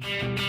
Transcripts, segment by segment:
Thank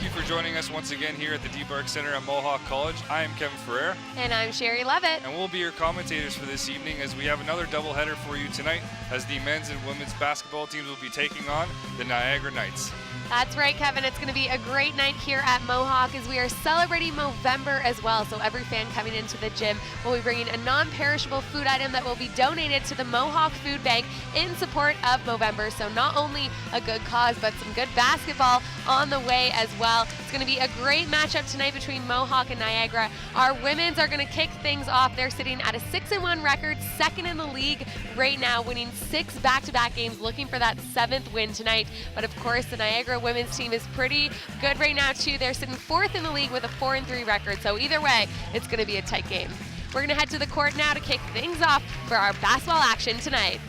you for joining us once again here at the Debark Center at Mohawk College. I am Kevin Ferrer. And I'm Sherry Levitt. And we'll be your commentators for this evening as we have another doubleheader for you tonight as the men's and women's basketball teams will be taking on the Niagara Knights. That's right, Kevin. It's going to be a great night here at Mohawk as we are celebrating Movember as well. So every fan coming into the gym will be bringing a non-perishable food item that will be donated to the Mohawk Food Bank in support of Movember. So not only a good cause, but some good basketball on the way as well. It's going to be a great matchup tonight between Mohawk and Niagara. Our women's are going to kick things off. They're sitting at a 6-1 record, second in the league right now, winning 6 back-to-back games, looking for that 7th win tonight. But of course, the Niagara women's team is pretty good right now too. They're sitting 4th in the league with a 4-3 record. So either way, it's going to be a tight game. We're going to head to the court now to kick things off for our basketball action tonight.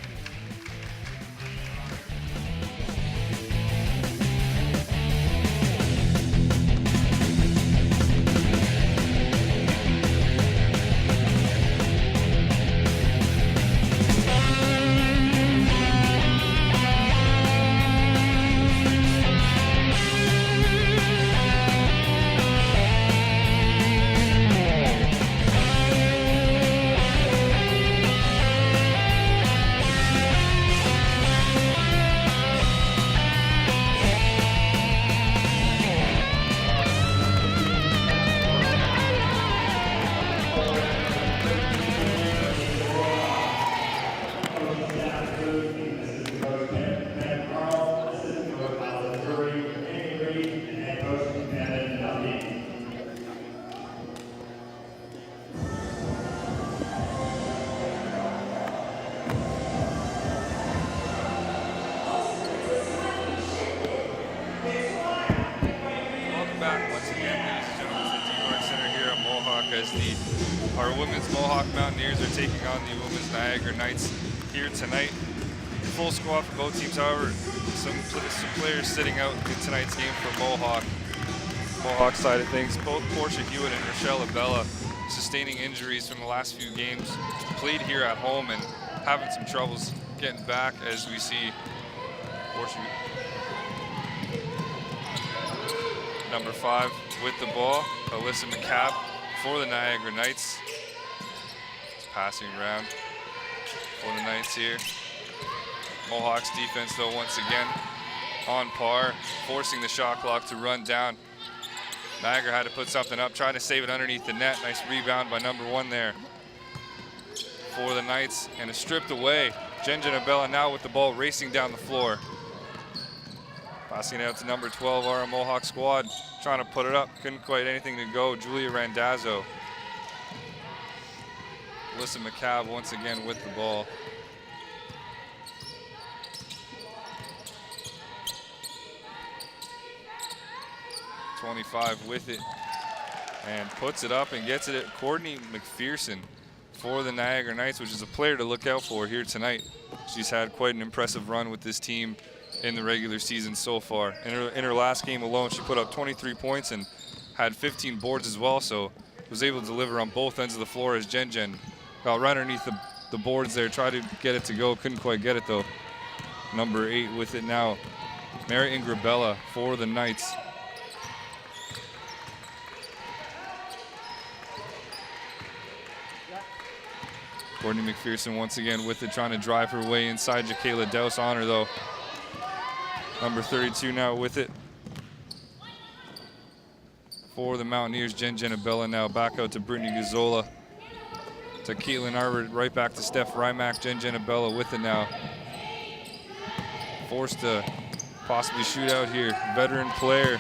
Our women's Mohawk Mountaineers are taking on the women's Niagara Knights here tonight. Full squad for both teams, however, some players sitting out in tonight's game for Mohawk side of things. Both Portia Hewitt and Rochelle Abella sustaining injuries from the last few games, played here at home and having some troubles getting back as we see Portia number 5 with the ball, Alyssa McCabe for the Niagara Knights. It's passing around for the Knights here. Mohawk's defense, though, once again on par, forcing the shot clock to run down. Niagara had to put something up, trying to save it underneath the net. Nice rebound by number 1 there for the Knights, and it's stripped away. Jen Abella now with the ball racing down the floor. Passing it out to number 12, our Mohawk squad, trying to put it up. Couldn't quite anything to go. Julia Randazzo. Alyssa McCabe once again with the ball. .25 with it and puts it up and gets it at Courtney McPherson for the Niagara Knights, which is a player to look out for here tonight. She's had quite an impressive run with this team in the regular season so far. In her last game alone, she put up 23 points and had 15 boards as well, so was able to deliver on both ends of the floor as Jen got right underneath the boards there, tried to get it to go, couldn't quite get it though. Number 8 with it now, Mary Ingrabella for the Knights. Courtney McPherson once again with it, trying to drive her way inside. Jacayla Douse on her though. Number 32 now with it for the Mountaineers. Jen Abella now back out to Brittany Gazzola. To Caitlin Arbor, right back to Steph Rymack. Jen Abella with it now. Forced to possibly shoot out here. Veteran player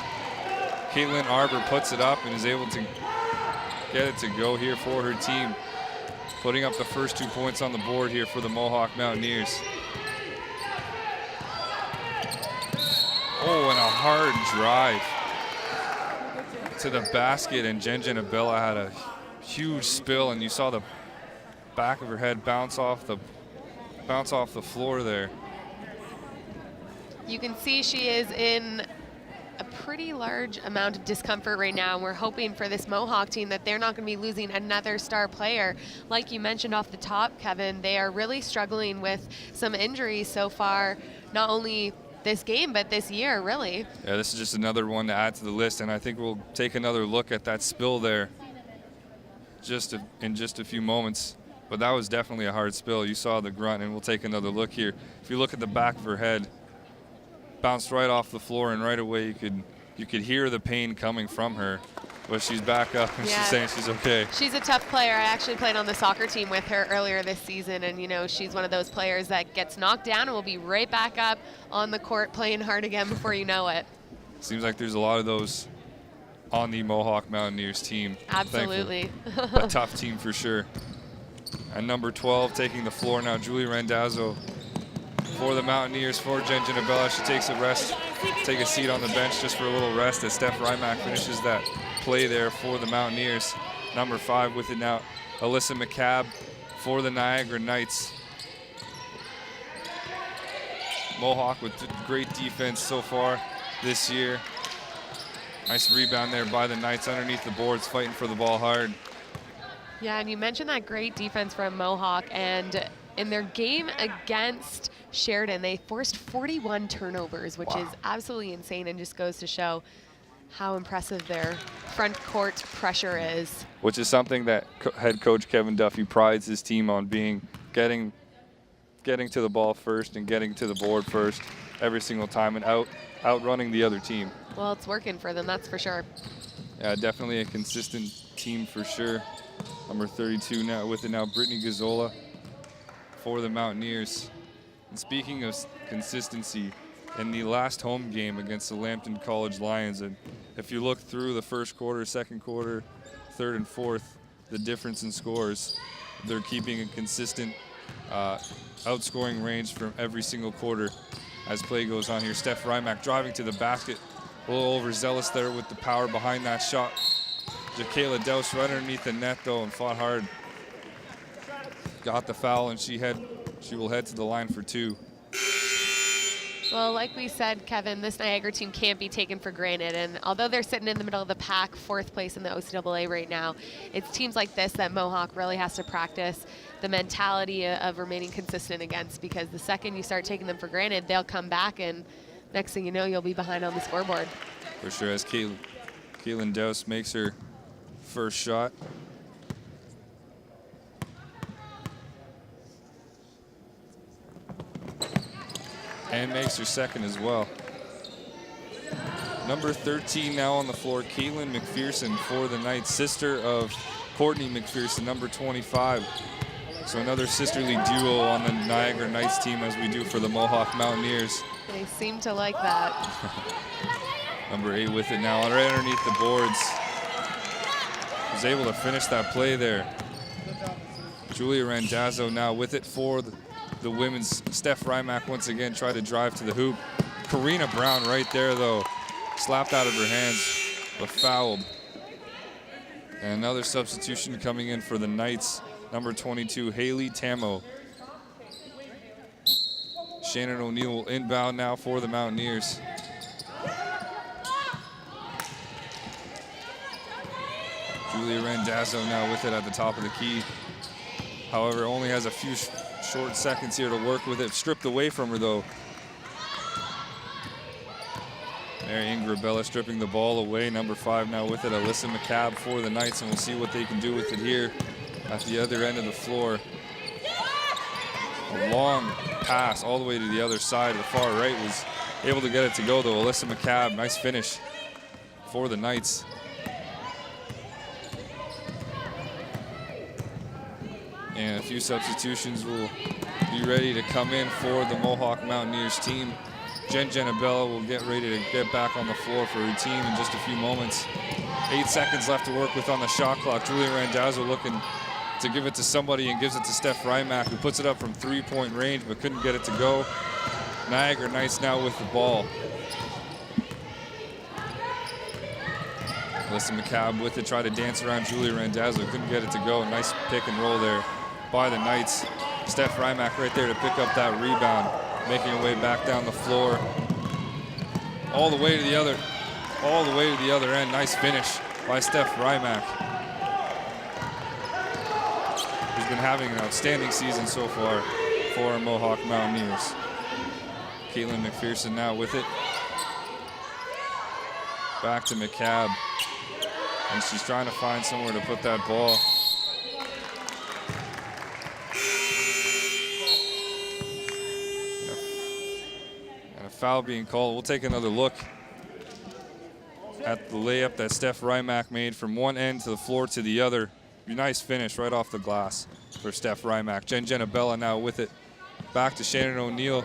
Caitlin Arbor puts it up and is able to get it to go here for her team. Putting up the first 2 points on the board here for the Mohawk Mountaineers. Oh, and a hard drive to the basket, and Jen Abella had a huge spill, and you saw the back of her head bounce off the floor there. You can see she is in a pretty large amount of discomfort right now, and we're hoping for this Mohawk team that they're not going to be losing another star player. Like you mentioned off the top, Kevin, they are really struggling with some injuries so far, not only this game, but this year, really. Yeah, this is just another one to add to the list, and I think we'll take another look at that spill there in just a few moments. But that was definitely a hard spill. You saw the grunt, and we'll take another look here. If you look at the back of her head, bounced right off the floor, and right away you could hear the pain coming from her. But she's back up, and she's saying she's okay. She's a tough player. I actually played on the soccer team with her earlier this season, and you know, she's one of those players that gets knocked down and will be right back up on the court playing hard again before you know it. Seems like there's a lot of those on the Mohawk Mountaineers team. Absolutely. A tough team for sure. And number 12 taking the floor now, Julie Randazzo for the Mountaineers, for Jen Ginabella. She takes a rest, take a seat on the bench just for a little rest as Steph Rymack finishes that play there for the Mountaineers. Number 5 with it now, Alyssa McCabe for the Niagara Knights. Mohawk with great defense so far this year. Nice rebound there by the Knights underneath the boards, fighting for the ball hard. Yeah, and you mentioned that great defense from Mohawk, and in their game against Sheridan, they forced 41 turnovers, which is absolutely insane and just goes to show how impressive their front court pressure is. Which is something that head coach Kevin Duffy prides his team on, getting to the ball first and getting to the board first every single time and outrunning the other team. Well, it's working for them, that's for sure. Yeah, definitely a consistent team for sure. Number 32 now with it now, Brittany Gazzola for the Mountaineers. And speaking of consistency, in the last home game against the Lambton College Lions, and if you look through the first quarter, second quarter, third and fourth, the difference in scores, they're keeping a consistent outscoring range from every single quarter as play goes on here. Steph Rymack driving to the basket, a little overzealous there with the power behind that shot. Jacayla Douse right underneath the net though and fought hard. Got the foul, and she will head to the line for 2. Well, like we said, Kevin, this Niagara team can't be taken for granted. And although they're sitting in the middle of the pack, 4th place in the OCAA right now, it's teams like this that Mohawk really has to practice the mentality of remaining consistent against, because the second you start taking them for granted, they'll come back, and next thing you know, you'll be behind on the scoreboard. For sure, as Kaylin Douse makes her first shot. And makes her second as well. Number 13 now on the floor, Caitlin McPherson for the Knights, sister of Courtney McPherson, number 25. So another sisterly duo on the Niagara Knights team, as we do for the Mohawk Mountaineers. They seem to like that. Number 8 with it now, right underneath the boards. Was able to finish that play there. Julia Randazzo now with it for the women's. Steph Rymack once again tried to drive to the hoop. Karina Brown right there though, slapped out of her hands, but fouled. And another substitution coming in for the Knights, number 22, Haley Tamo. Shannon O'Neill will inbound now for the Mountaineers. Julia Randazzo now with it at the top of the key. However, only has a few short seconds here to work with it. Stripped away from her though. Mary Ingrabella stripping the ball away. Number 5 now with it, Alyssa McCabe for the Knights, and we'll see what they can do with it here at the other end of the floor. A long pass all the way to the other side to the far right, was able to get it to go though. Alyssa McCabe, nice finish for the Knights. And a few substitutions will be ready to come in for the Mohawk Mountaineers team. Jen Ginabella will get ready to get back on the floor for her team in just a few moments. 8 seconds left to work with on the shot clock. Julia Randazzo looking to give it to somebody and gives it to Steph Rymack, who puts it up from 3-point range but couldn't get it to go. Niagara Knights now with the ball. Alyssa McCabe with it, tried to dance around Julia Randazzo, couldn't get it to go. Nice pick and roll there by the Knights. Steph Rymack right there to pick up that rebound, making her way back down the floor, all the way to the other all the way to the other end. Nice finish by Steph Rymack, who's been having an outstanding season so far for Mohawk Mountaineers. Caitlin McPherson now with it. Back to McCabe. And she's trying to find somewhere to put that ball. And a foul being called. We'll take another look at the layup that Steph Rymack made from one end to the floor to the other. Nice finish right off the glass for Steph Rymack. Jen Genabella now with it. Back to Shannon O'Neill.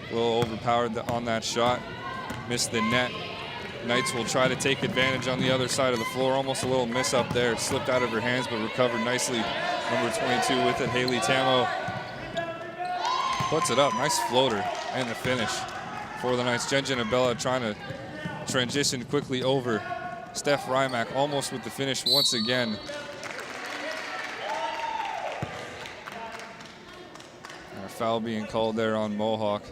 A little overpowered on that shot. Missed the net. Knights will try to take advantage on the other side of the floor. Almost a little miss up there. Slipped out of her hands, but recovered nicely. Number 22 with it, Haley Tamo. Puts it up. Nice floater and the finish for the Knights. Jen Genabella trying to transition quickly over Steph Rymack, almost with the finish once again. And a foul being called there on Mohawk.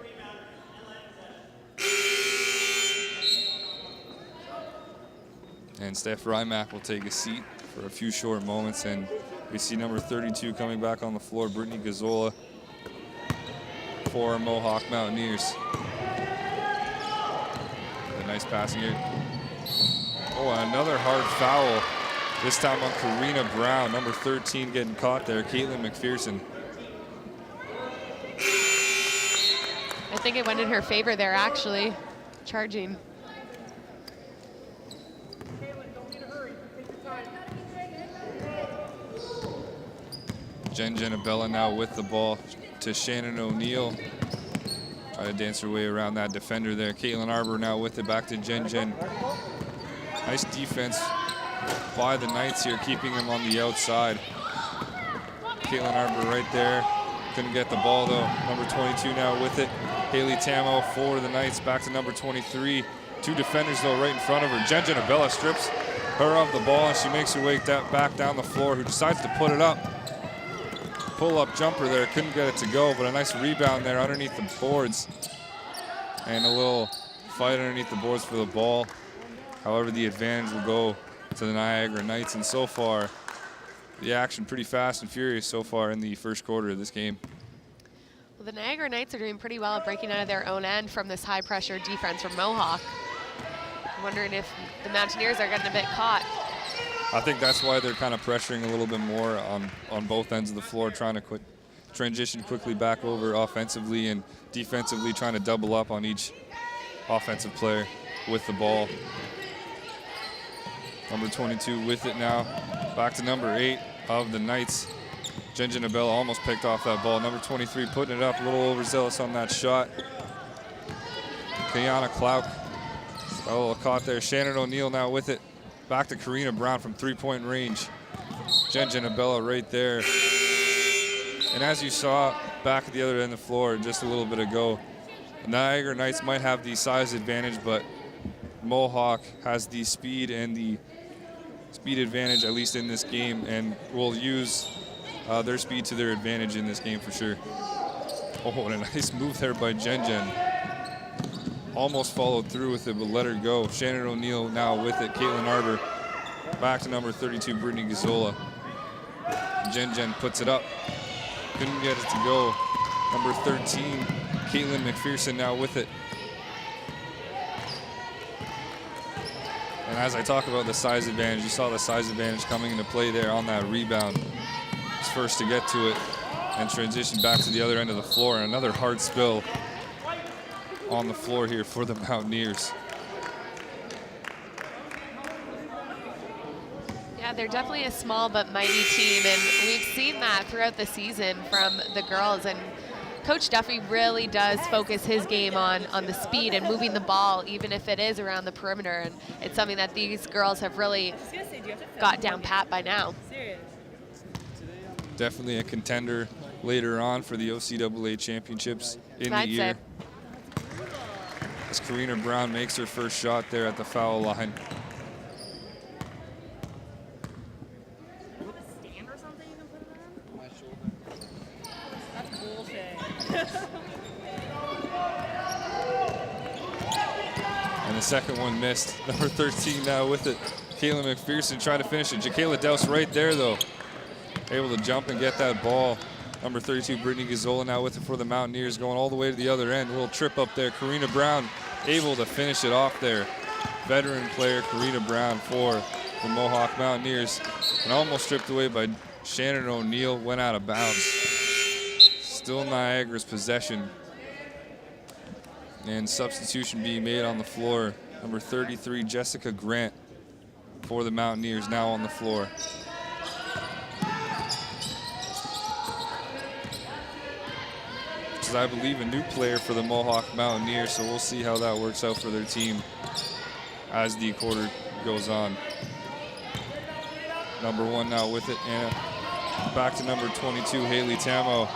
And Steph Rymack will take a seat for a few short moments, and we see number 32 coming back on the floor, Brittany Gazzola, for Mohawk Mountaineers. A nice passing here. Oh, another hard foul, this time on Karina Brown, number 13 getting caught there, Caitlin McPherson. I think it went in her favor there, actually, charging. Jen Genabella now with the ball to Shannon O'Neill. Try to dance her way around that defender there. Caitlin Arbor now with it, back to Jen. Nice defense by the Knights here, keeping them on the outside. Caitlin Arbor right there. Couldn't get the ball though. Number 22 now with it. Haley Tamo for the Knights, back to number 23. Two defenders though right in front of her. Jen Genabella strips her of the ball, and she makes her way back down the floor, who decides to put it up. Pull-up jumper there, couldn't get it to go, but a nice rebound there underneath the boards. And a little fight underneath the boards for the ball. However, the advantage will go to the Niagara Knights, and so far, the action pretty fast and furious so far in the first quarter of this game. Well, the Niagara Knights are doing pretty well at breaking out of their own end from this high-pressure defense from Mohawk. I'm wondering if the Mountaineers are getting a bit caught. I think that's why they're kind of pressuring a little bit more on both ends of the floor, trying to transition quickly back over offensively and defensively, trying to double up on each offensive player with the ball. Number 22 with it now. Back to number 8 of the Knights. Jen Genabella almost picked off that ball. Number 23 putting it up, a little overzealous on that shot. Kayana Klauk got a little caught there. Shannon O'Neill now with it. Back to Karina Brown from three-point range. Jen Genabella right there. And as you saw back at the other end of the floor just a little bit ago, the Niagara Knights might have the size advantage, but Mohawk has the speed and the speed advantage, at least in this game, and will use their speed to their advantage in this game for sure. Oh, and a nice move there by Jen. Almost followed through with it, but let her go. Shannon O'Neill now with it. Caitlin Arbor back to number 32, Brittany Gazzola. Jen puts it up. Couldn't get it to go. Number 13, Caitlin McPherson now with it. And as I talk about the size advantage, you saw the size advantage coming into play there on that rebound. He's first to get to it and transition back to the other end of the floor. And another hard spill on the floor here for the Mountaineers. Yeah, they're definitely a small but mighty team, and we've seen that throughout the season from the girls. And Coach Duffy really does focus his game on the speed and moving the ball, even if it is around the perimeter. And it's something that these girls have really got down pat by now. Definitely a contender later on for the OCAA championships in the year. As Karina Brown makes her first shot there at the foul line. And the the second one missed. Number 13 now with it. Kayla McPherson trying to finish it. Jakayla Douse right there, though. Able to jump and get that ball. Number 32, Brittany Gazzola now with it for the Mountaineers, going all the way to the other end. A little trip up there. Karina Brown able to finish it off there. Veteran player Karina Brown for the Mohawk Mountaineers. And almost stripped away by Shannon O'Neill, went out of bounds. Still Niagara's possession. And substitution being made on the floor. Number 33, Jessica Grant for the Mountaineers, now on the floor. Which is, I believe, a new player for the Mohawk Mountaineers, so we'll see how that works out for their team as the quarter goes on. Number 1 now with it, and back to number 22, Haley Tamo.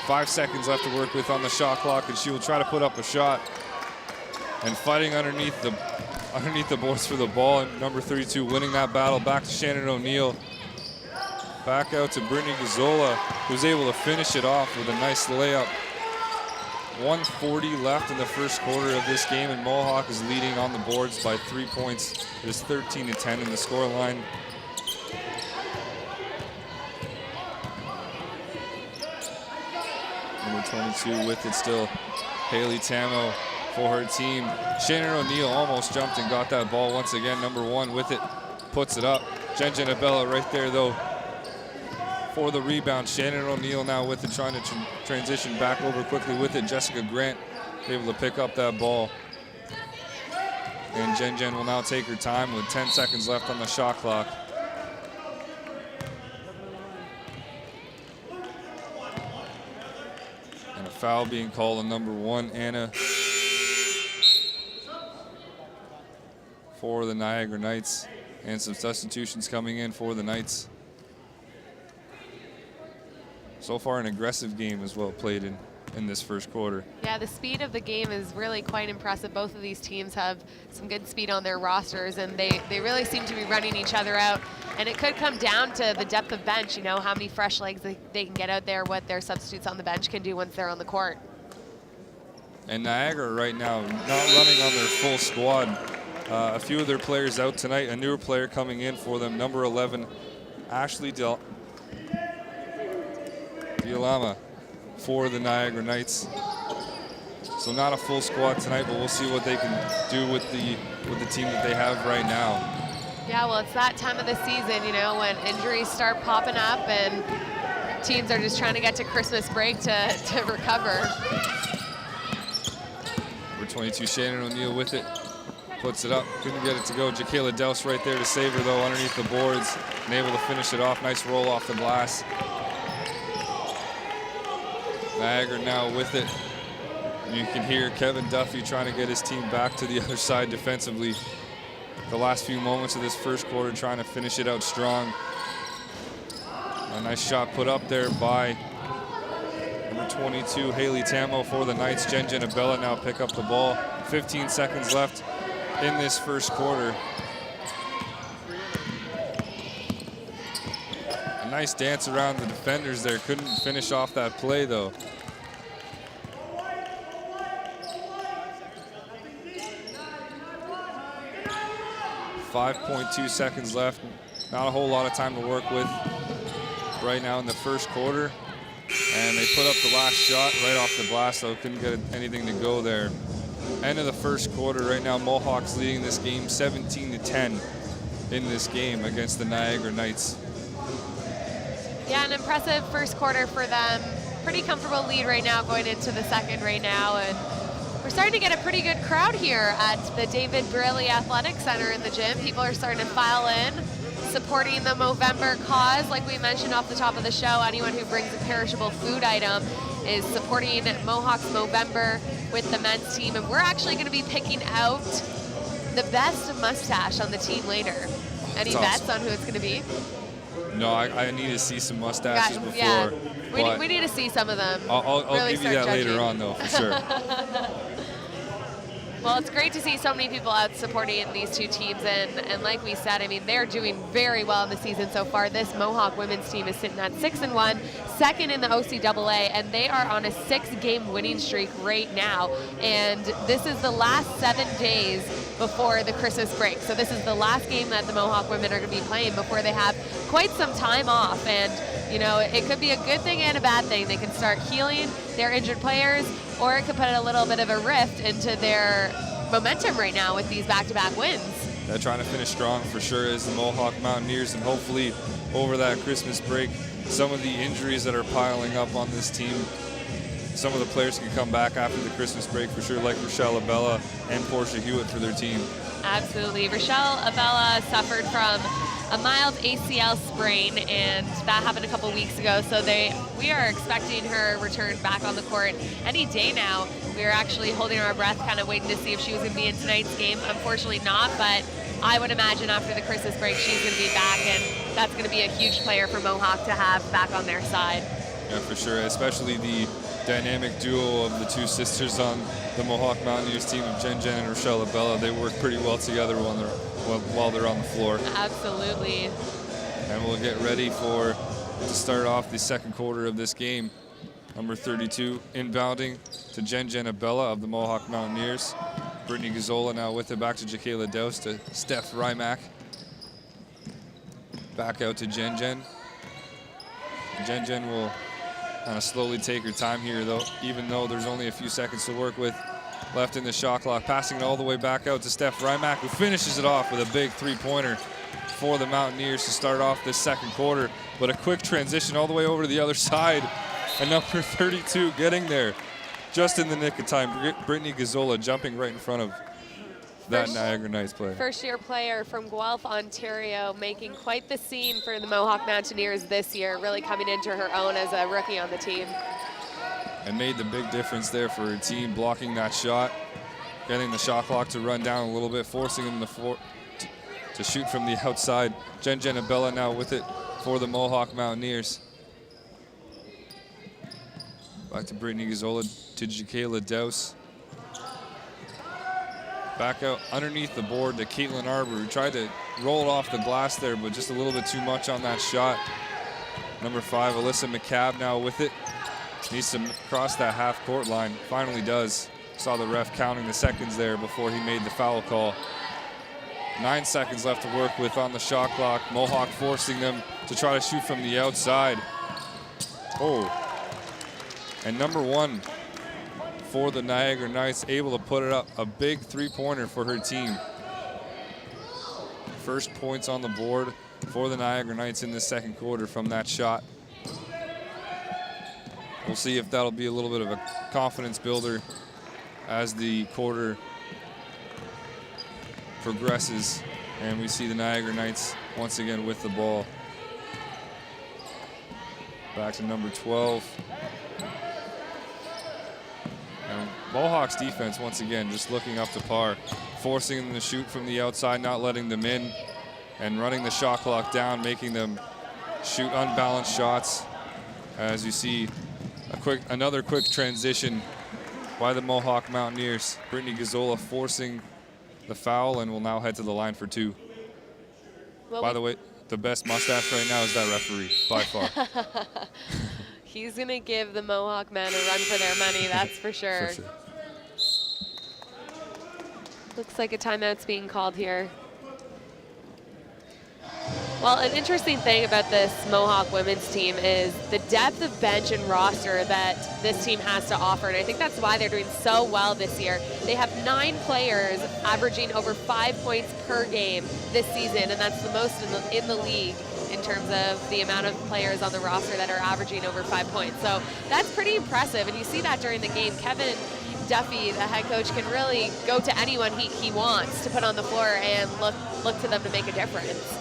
5 seconds left to work with on the shot clock, and she will try to put up a shot. And fighting underneath the boards for the ball, and number 32 winning that battle. Back to Shannon O'Neill. Back out to Brittany Gazzola, who's able to finish it off with a nice layup. 1:40 left in the first quarter of this game, and Mohawk is leading on the boards by 3 points. It is 13-10 in the scoreline. Number 22 with it still, Haley Tamo for her team. Shannon O'Neill almost jumped and got that ball once again. Number 1 with it, puts it up. Jen Abella right there, though, for the rebound. Shannon O'Neill now with it, trying to transition back over quickly with it. Jessica Grant able to pick up that ball. And Jen will now take her time with 10 seconds left on the shot clock. And a foul being called on number 1, Anna, for the Niagara Knights. And some substitutions coming in for the Knights. So far, an aggressive game as well played in this first quarter. Yeah, the speed of the game is really quite impressive. Both of these teams have some good speed on their rosters, and they really seem to be running each other out. And it could come down to the depth of bench, you know, how many fresh legs they can get out there, what their substitutes on the bench can do once they're on the court. And Niagara right now not running on their full squad. A few of their players out tonight. A newer player coming in for them, number 11, Ashley Dialama for the Niagara Knights. So not a full squad tonight, but we'll see what they can do with the team that they have right now. Yeah, well, it's that time of the season, you know, when injuries start popping up and teams are just trying to get to Christmas break to recover. Number 22, Shannon O'Neill with it. Puts it up, couldn't get it to go. Jakayla Douse right there to save her, though, underneath the boards, and able to finish it off. Nice roll off the glass. Niagara now with it. You can hear Kevin Duffy trying to get his team back to the other side defensively. The last few moments of this first quarter, trying to finish it out strong. A nice shot put up there by number 22, Haley Tamo for the Knights. Jen Abella now pick up the ball. 15 seconds left in this first quarter. A nice dance around the defenders there. Couldn't finish off that play, though. .2 seconds left. Not a whole lot of time to work with right now in the first quarter. And they put up the last shot right off the glass, though. Couldn't get anything to go there. End of the first quarter right now. Mohawks leading this game 17-10 in this game against the Niagara Knights. Yeah, an impressive first quarter for them. Pretty comfortable lead right now going into the second right now. And we're starting to get a pretty good crowd here at the David Briley Athletic Center in the gym. People are starting to file in, supporting the Movember cause. Like we mentioned off the top of the show, anyone who brings a perishable food item is supporting Mohawk's Movember with the men's team. And we're actually going to be picking out the best mustache on the team later. Any bets on who it's going to be? No, I need to see some mustaches before. Yeah, we need to see some of them. I'll really give you that judging. later on, though, for sure. Well, it's great to see so many people out supporting these two teams, and like we said, I mean, they're doing very well in the season so far. This Mohawk women's team is sitting at 6-1, second in the OCAA, and they are on a 6-game winning streak right now. And this is the last 7 days before the Christmas break. So this is the last game that the Mohawk women are going to be playing before they have quite some time off. And you know, it could be a good thing and a bad thing. They can start healing their injured players, or it could put a little bit of a rift into their momentum right now with these back-to-back wins. They're trying to finish strong for sure as the Mohawk Mountaineers, and hopefully over that Christmas break, some of the injuries that are piling up on this team, some of the players can come back after the Christmas break for sure, like Rochelle Abella and Portia Hewitt for their team. Absolutely. Rochelle Abella suffered from a mild ACL sprain, and that happened a couple weeks ago. So we are expecting her return back on the court any day now. We were actually holding our breath, kind of waiting to see if she was going to be in tonight's game. Unfortunately not, but I would imagine after the Christmas break she's going to be back, and that's going to be a huge player for Mohawk to have back on their side. Yeah, for sure, especially the dynamic duo of the two sisters on the Mohawk Mountaineers team of Jen and Rochelle Abella. They work pretty well together while they're on the floor. Absolutely. And we'll get ready to start off the second quarter of this game. Number 32 inbounding to Jen Abella of the Mohawk Mountaineers. Brittany Gazzola now with it, back to Jakayla Douse, to Steph Rymack. Back out to Jen. Jen will kind of slowly take her time here, though, even though there's only a few seconds to work with left in the shot clock. Passing it all the way back out to Steph Rymack, who finishes it off with a big three-pointer for the Mountaineers to start off this second quarter. But a quick transition all the way over to the other side, and number 32 getting there just in the nick of time. Brittany Gazzola jumping right in front of that Niagara Knights player. First-year player from Guelph, Ontario, making quite the scene for the Mohawk Mountaineers this year, really coming into her own as a rookie on the team. And made the big difference there for her team, blocking that shot, getting the shot clock to run down a little bit, forcing them to shoot from the outside. Jen Abella now with it for the Mohawk Mountaineers. Back to Brittany Gazzola, to Jakayla Douse. Back out underneath the board to Caitlin Arbor, who tried to roll it off the glass there, but just a little bit too much on that shot. Number 5, Alyssa McCabe now with it. Needs to cross that half-court line. Finally does. Saw the ref counting the seconds there before he made the foul call. 9 seconds left to work with on the shot clock. Mohawk forcing them to try to shoot from the outside. Oh. And number 1 for the Niagara Knights, able to put it up, a big three-pointer for her team. First points on the board for the Niagara Knights in the second quarter from that shot. We'll see if that'll be a little bit of a confidence builder as the quarter progresses and we see the Niagara Knights once again with the ball. Back to number 12. And Mohawk's defense, once again, just looking up to par, forcing them to shoot from the outside, not letting them in, and running the shot clock down, making them shoot unbalanced shots. As you see, another quick transition by the Mohawk Mountaineers. Brittany Gazzola forcing the foul and will now head to the line for 2. Well, by the way, the best mustache right now is that referee, by far. He's going to give the Mohawk men a run for their money, that's for sure. For sure. Looks like a timeout's being called here. Well, an interesting thing about this Mohawk women's team is the depth of bench and roster that this team has to offer, and I think that's why they're doing so well this year. They have 9 players averaging over 5 points per game this season, and that's the most in the league in terms of the amount of players on the roster that are averaging over 5 points. So that's pretty impressive, and you see that during the game. Kevin Duffy, the head coach, can really go to anyone he wants to put on the floor and look to them to make a difference.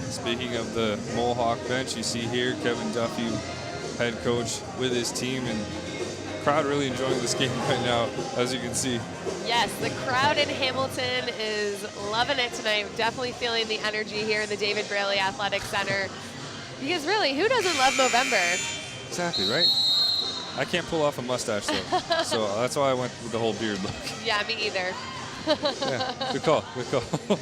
Speaking of the Mohawk bench, you see here Kevin Duffy, head coach, with his team, and crowd really enjoying this game right now, as you can see. Yes, the crowd in Hamilton is loving it tonight. Definitely feeling the energy here in the David Braley Athletic Center. Because really, who doesn't love Movember? Exactly, right? I can't pull off a mustache though, so that's why I went with the whole beard look. Yeah, me either. Yeah, good call, good call.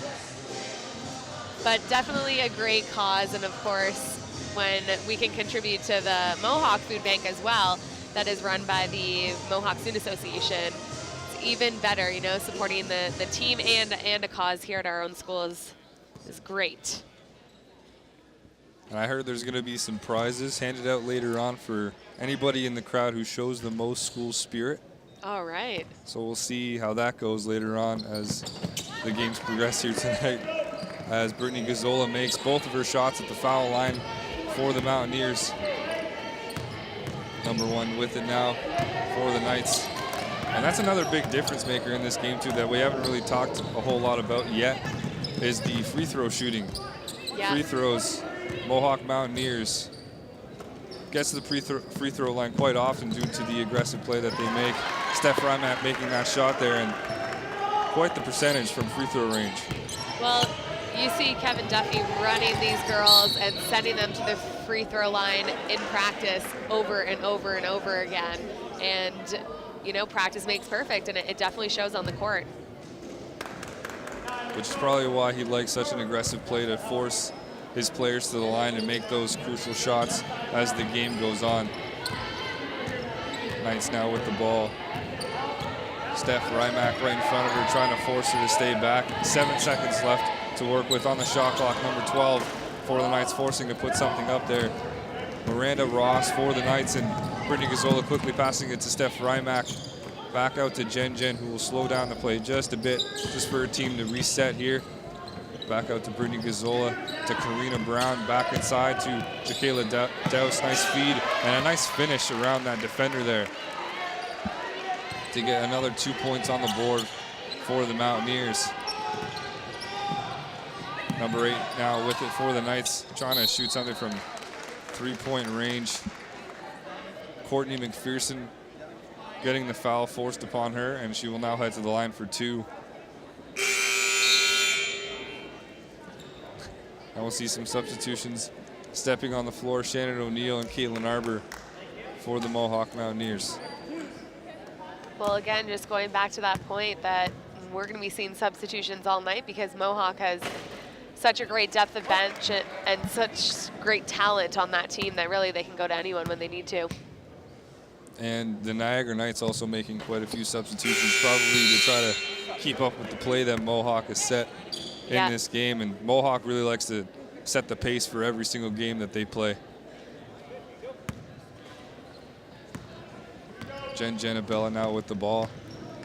But definitely a great cause, and of course, when we can contribute to the Mohawk Food Bank as well, that is run by the Mohawk Student Association, it's even better, you know, supporting the team and a cause here at our own school is great. And I heard there's going to be some prizes handed out later on for anybody in the crowd who shows the most school spirit. All right. So we'll see how that goes later on as the games progress here tonight. As Brittany Gazzola makes both of her shots at the foul line for the Mountaineers. Number 1 with it now for the Knights. And that's another big difference maker in this game too that we haven't really talked a whole lot about yet is the free throw shooting. Yeah. Free throws. Mohawk Mountaineers gets to the free throw line quite often due to the aggressive play that they make. Steph Rymack making that shot there, and quite the percentage from free throw range. Well, you see Kevin Duffy running these girls and sending them to the free throw line in practice over and over and over again. And, you know, practice makes perfect, and it definitely shows on the court. Which is probably why he likes such an aggressive play, to force his players to the line and make those crucial shots as the game goes on. Knights now with the ball. Steph Rymack right in front of her, trying to force her to stay back. 7 seconds left to work with on the shot clock. Number 12 for the Knights, forcing to put something up there. Miranda Ross for the Knights, and Brittany Gazzola quickly passing it to Steph Rymack. Back out to Jen, who will slow down the play just a bit, just for her team to reset here. Back out to Brittany Gazzola, to Karina Brown, back inside to Jaquela Douse. Nice feed and a nice finish around that defender there to get another 2 points on the board for the Mountaineers. Number 8 now with it for the Knights, trying to shoot something from 3-point range. Courtney McPherson getting the foul forced upon her, and she will now head to the line for 2. And we'll see some substitutions stepping on the floor. Shannon O'Neill and Caitlin Arbor for the Mohawk Mountaineers. Well, again, just going back to that point that we're going to be seeing substitutions all night because Mohawk has such a great depth of bench and such great talent on that team that really they can go to anyone when they need to. And the Niagara Knights also making quite a few substitutions, probably to try to keep up with the play that Mohawk has set in this game. And Mohawk really likes to set the pace for every single game that they play. Jen Abella now with the ball.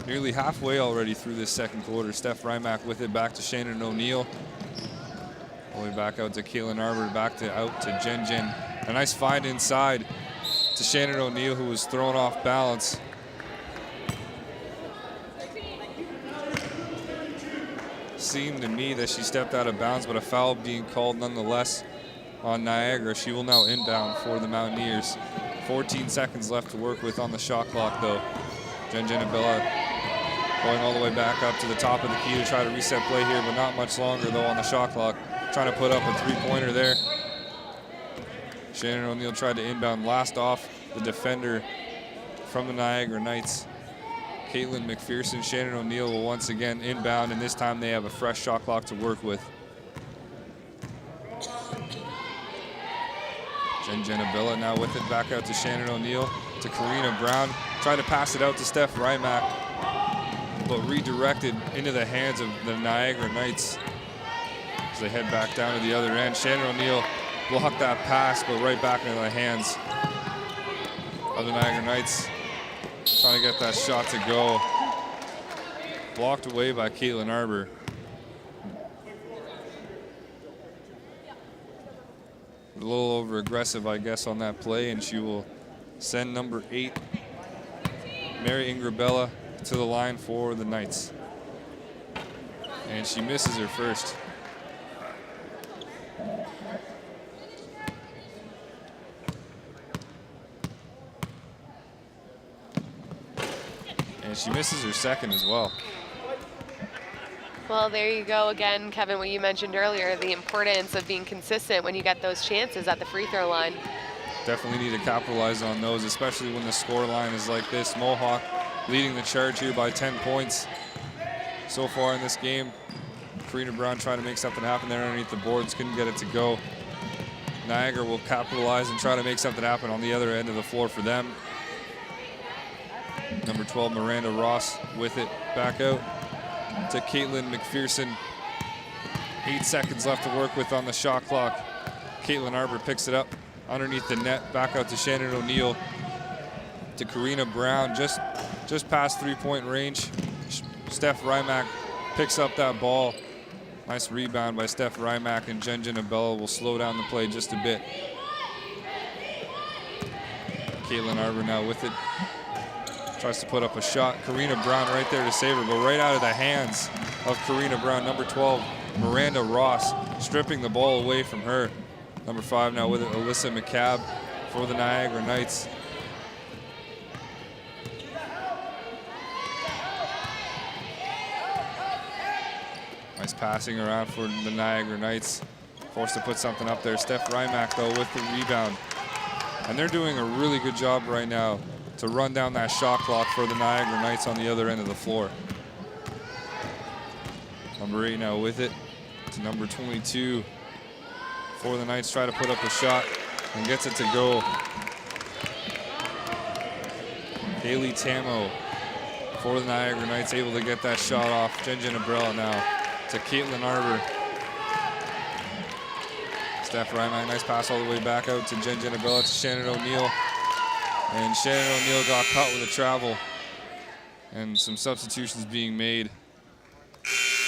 Nearly halfway already through this second quarter. Steph Rymack with it, back to Shannon O'Neill. All the way back out to Caitlin Arbor, back to out to Jen. A nice find inside to Shannon O'Neill, who was thrown off balance. Seemed to me that she stepped out of bounds, but a foul being called nonetheless on Niagara. She will now inbound for the Mountaineers. 14 seconds left to work with on the shot clock, though. Jen Abella going all the way back up to the top of the key to try to reset play here, but not much longer, though, on the shot clock. Trying to put up a three-pointer there. Shannon O'Neill tried to inbound, last off the defender from the Niagara Knights, Caitlin McPherson. Shannon O'Neill will once again inbound, and this time they have a fresh shot clock to work with. Jen Abella now with it, back out to Shannon O'Neill, to Karina Brown. Tried to pass it out to Steph Rymack, but redirected into the hands of the Niagara Knights as they head back down to the other end. Shannon O'Neill blocked that pass, but right back into the hands of the Niagara Knights. Trying to get that shot to go. Blocked away by Caitlin Arbor. A little over aggressive, I guess, on that play, and she will send number 8, Mary Ingrabella, to the line for the Knights. And she misses her first. And she misses her second as well. Well, there you go again, Kevin, what you mentioned earlier, the importance of being consistent when you get those chances at the free throw line. Definitely need to capitalize on those, especially when the score line is like this. Mohawk leading the charge here by 10 points so far in this game. Karina Brown trying to make something happen there underneath the boards, couldn't get it to go. Niagara will capitalize and try to make something happen on the other end of the floor for them. Number 12, Miranda Ross with it, back out to Caitlin McPherson. 8 seconds left to work with on the shot clock. Caitlin Arbor picks it up underneath the net, back out to Shannon O'Neill, to Karina Brown, just past 3-point range. Steph Rymack picks up that ball. Nice rebound by Steph Rymack, and Jen Abella will slow down the play just a bit. Caitlin Arbor now with it. Tries to put up a shot. Karina Brown right there to save her, but right out of the hands of Karina Brown. Number 12, Miranda Ross, stripping the ball away from her. Number 5 now with it, Alyssa McCabe for the Niagara Knights. Nice passing around for the Niagara Knights. Forced to put something up there. Steph Rymack, though, with the rebound. And they're doing a really good job right now to run down that shot clock for the Niagara Knights on the other end of the floor. Number 8 now with it to number 22 for the Knights. Try to put up a shot and gets it to go. Haley Tamo for the Niagara Knights, able to get that shot off. Jen Abrella now to Caitlin Arbor. Steph Ryman, nice pass all the way back out to Jen Abrella to Shannon O'Neill. And Shannon O'Neill got caught with a travel. And some substitutions being made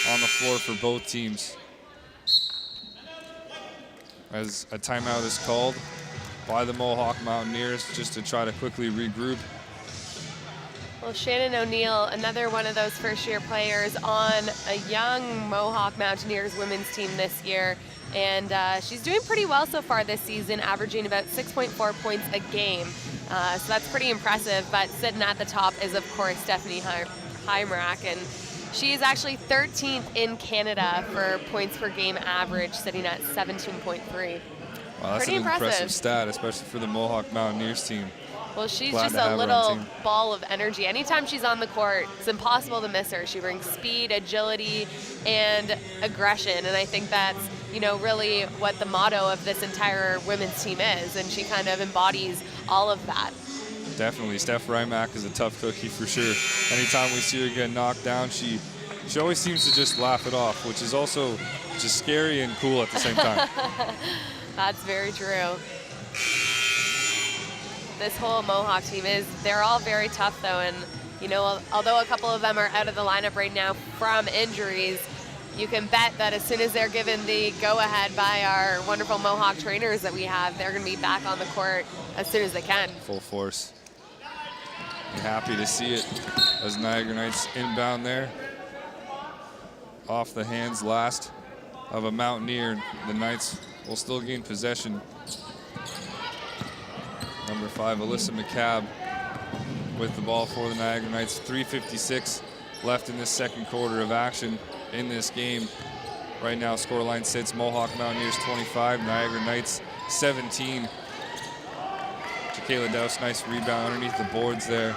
on the floor for both teams, as a timeout is called by the Mohawk Mountaineers just to try to quickly regroup. Well, Shannon O'Neill, another one of those first-year players on a young Mohawk Mountaineers women's team this year. And she's doing pretty well so far this season, averaging about 6.4 points a game. So that's pretty impressive. But sitting at the top is, of course, Stephanie Heimrach. And she is actually 13th in Canada for points per game average, sitting at 17.3. Wow, that's pretty an impressive stat, especially for the Mohawk Mountaineers team. Well, she's Glad just to have a her little on team. ball of energy. Anytime she's on the court, it's impossible to miss her. She brings speed, agility, and aggression. And I think that's, you know, really what the motto of this entire women's team is. And she kind of embodies all of that. Definitely. Steph Rymack is a tough cookie for sure. Anytime we see her get knocked down, she always seems to just laugh it off, which is also just scary and cool at the same time. That's very true. This whole Mohawk team they're all very tough though, and you know, although a couple of them are out of the lineup right now from injuries, you can bet that as soon as they're given the go-ahead by our wonderful Mohawk trainers that we have, they're going to be back on the court as soon as they can. Full force. I'm happy to see it as Niagara Knights inbound there. Off the hands last of a Mountaineer. The Knights will still gain possession. Number 5, Alyssa McCabe with the ball for the Niagara Knights. 3:56 left in this second quarter of action in this game. Right now, scoreline sits Mohawk Mountaineers 25, Niagara Knights 17. Shakayla Douse, nice rebound underneath the boards there.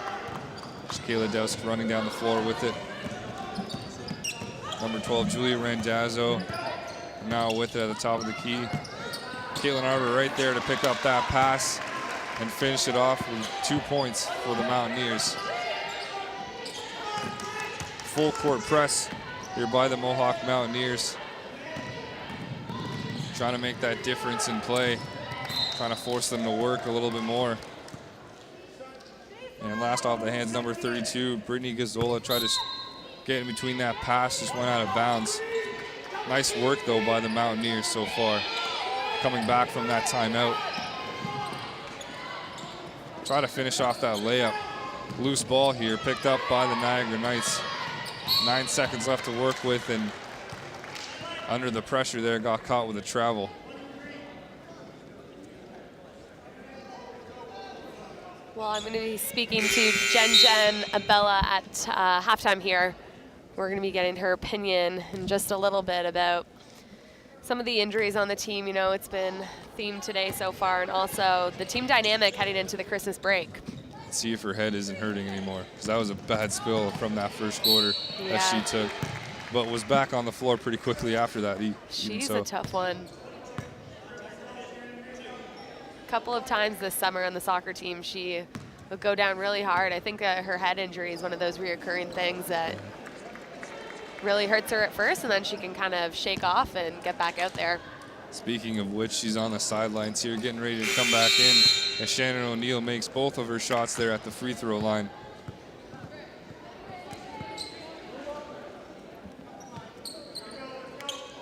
Shakayla Douse running down the floor with it. Number 12, Julia Randazzo, now with it at the top of the key. Caitlin Arbor right there to pick up that pass and finish it off with 2 points for the Mountaineers. Full court press here by the Mohawk Mountaineers. Trying to make that difference in play. Trying to force them to work a little bit more. And last off the hands, number 32, Brittany Gazzola tried to get in between that pass, just went out of bounds. Nice work though by the Mountaineers so far, coming back from that timeout. Try to finish off that layup. Loose ball here, picked up by the Niagara Knights. 9 seconds left to work with, and under the pressure there, got caught with a travel. Well, I'm going to be speaking to Jen Abella at halftime here We're going to be getting her opinion in just a little bit about some of the injuries on the team. You know, it's been themed today so far, and also the team dynamic heading into the Christmas break. See if her head isn't hurting anymore, because that was a bad spill from that first quarter that she took, but was back on the floor pretty quickly after that. She's a tough one. A couple of times this summer on the soccer team, she would go down really hard. I think her head injury is one of those reoccurring things that really hurts her at first, and then she can kind of shake off and get back out there. Speaking of which, she's on the sidelines here getting ready to come back in as Shannon O'Neill makes both of her shots there at the free throw line.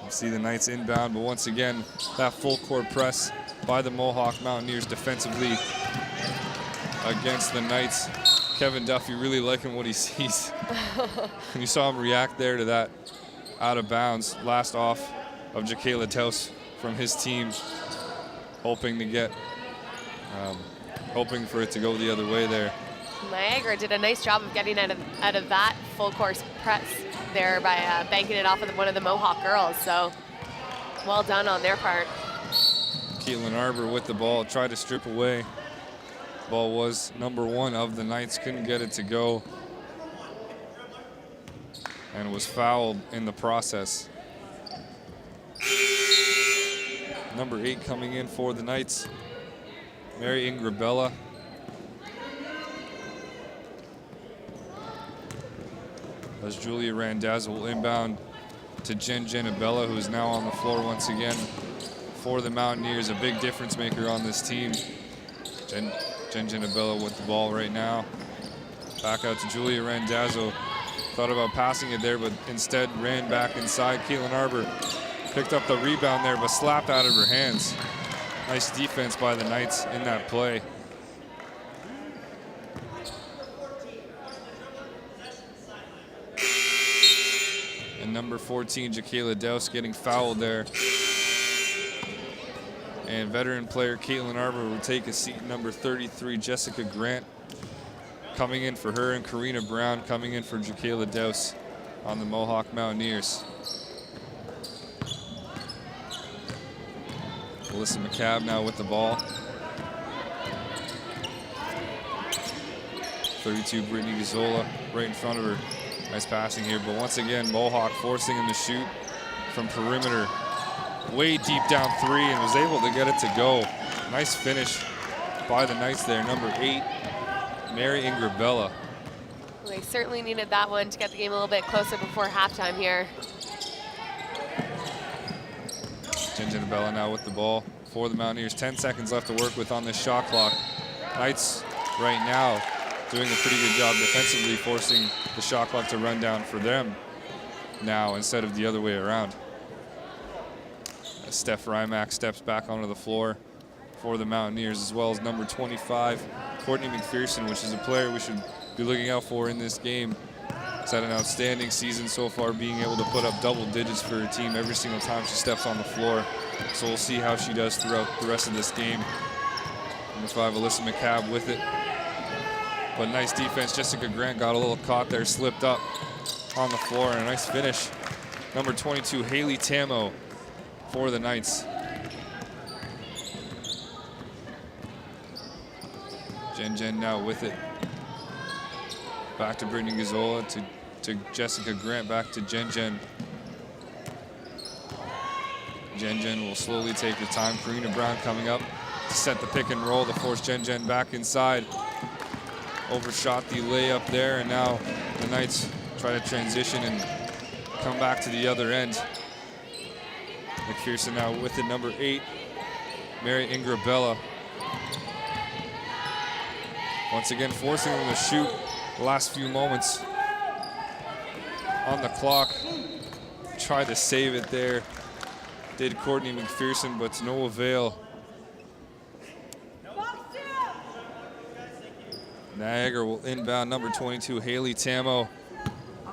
You see the Knights inbound, but once again, that full court press by the Mohawk Mountaineers defensively against the Knights. Kevin Duffy really liking what he sees. And you saw him react there to that out of bounds last off of Jacayla Taus from his team, hoping for it to go the other way there. Niagara did a nice job of getting out of that full course press there by banking it off of one of the Mohawk girls. So well done on their part. Caitlin Arbor with the ball, tried to strip away. Ball was number 1 of the Knights, couldn't get it to go, and was fouled in the process. Number 8 coming in for the Knights, Mary Ingrabella. As Julia Randazzo will inbound to Jen Abella, who is now on the floor once again for the Mountaineers, a big difference maker on this team. Jen Abella with the ball right now. Back out to Julia Randazzo. Thought about passing it there, but instead ran back inside. Caitlin Arbor picked up the rebound there, but slapped out of her hands. Nice defense by the Knights in that play. And number 14, Jacayla Taus, getting fouled there. And veteran player Caitlin Arbor will take a seat. Number 33, Jessica Grant, coming in for her, and Karina Brown coming in for Jacayla Taus on the Mohawk Mountaineers. Alyssa McCabe now with the ball. 32, Brittany Gazzola right in front of her. Nice passing here, but once again, Mohawk forcing him to shoot from perimeter. Way deep down 3, and was able to get it to go. Nice finish by the Knights there. Number 8, Mary Ingrabella. Well, they certainly needed that one to get the game a little bit closer before halftime here. Jen Abella now with the ball for the Mountaineers. 10 seconds left to work with on this shot clock. Knights right now doing a pretty good job defensively, forcing the shot clock to run down for them now instead of the other way around. As Steph Rymack steps back onto the floor for the Mountaineers, as well as number 25, Courtney McPherson, which is a player we should be looking out for in this game. She's had an outstanding season so far, being able to put up double digits for her team every single time she steps on the floor. So we'll see how she does throughout the rest of this game. Number 5, Alyssa McCabe with it. But nice defense. Jessica Grant got a little caught there, slipped up on the floor, and a nice finish. Number 22, Haley Tamo for the Knights. Jen now with it. Back to Brittany Gazzola, to Jessica Grant, back to Jen. Jen will slowly take her time. Karina Brown coming up to set the pick and roll to force Jen back inside. Overshot the layup there, and now the Knights try to transition and come back to the other end. McPherson now with it, number 8, Mary Ingrabella. Once again, forcing them to shoot the last few moments on the clock. Tried to save it there, did Courtney McPherson, but to no avail. Niagara will inbound, number 22, Haley Tamo.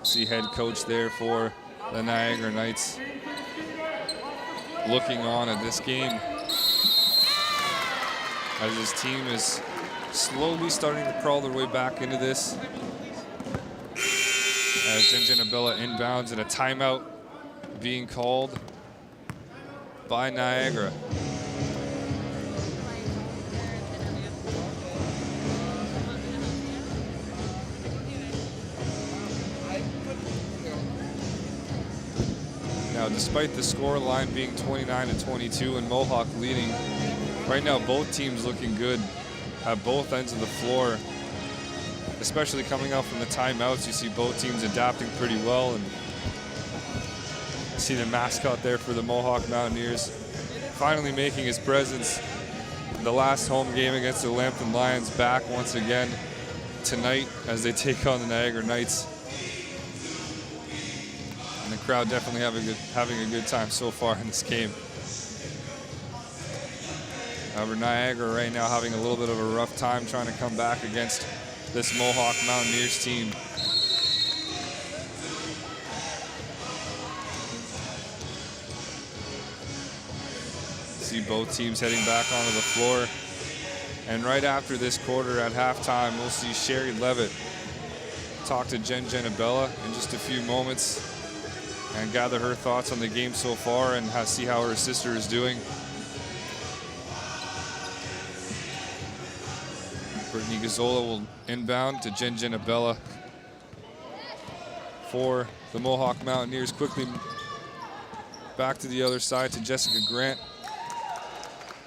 See head coach there for the Niagara Knights, looking on at this game as his team is slowly starting to crawl their way back into this, as Ginginabella inbounds and a timeout being called by Niagara. Now, despite the score line being 29-22 and Mohawk leading, right now both teams looking good at both ends of the floor. Especially coming out from the timeouts, you see both teams adapting pretty well. And you see the mascot there for the Mohawk Mountaineers finally making his presence in the last home game against the Lambton Lions, back once again tonight as they take on the Niagara Knights. And the crowd definitely having a good time so far in this game. However, Niagara right now having a little bit of a rough time trying to come back against this Mohawk Mountaineers team. See both teams heading back onto the floor. And right after this quarter at halftime, we'll see Sherry Levitt talk to Ginginabella in just a few moments and gather her thoughts on the game so far and see how her sister is doing. Brittany Gazzola will inbound to Ginginabella for the Mohawk Mountaineers. Quickly back to the other side to Jessica Grant.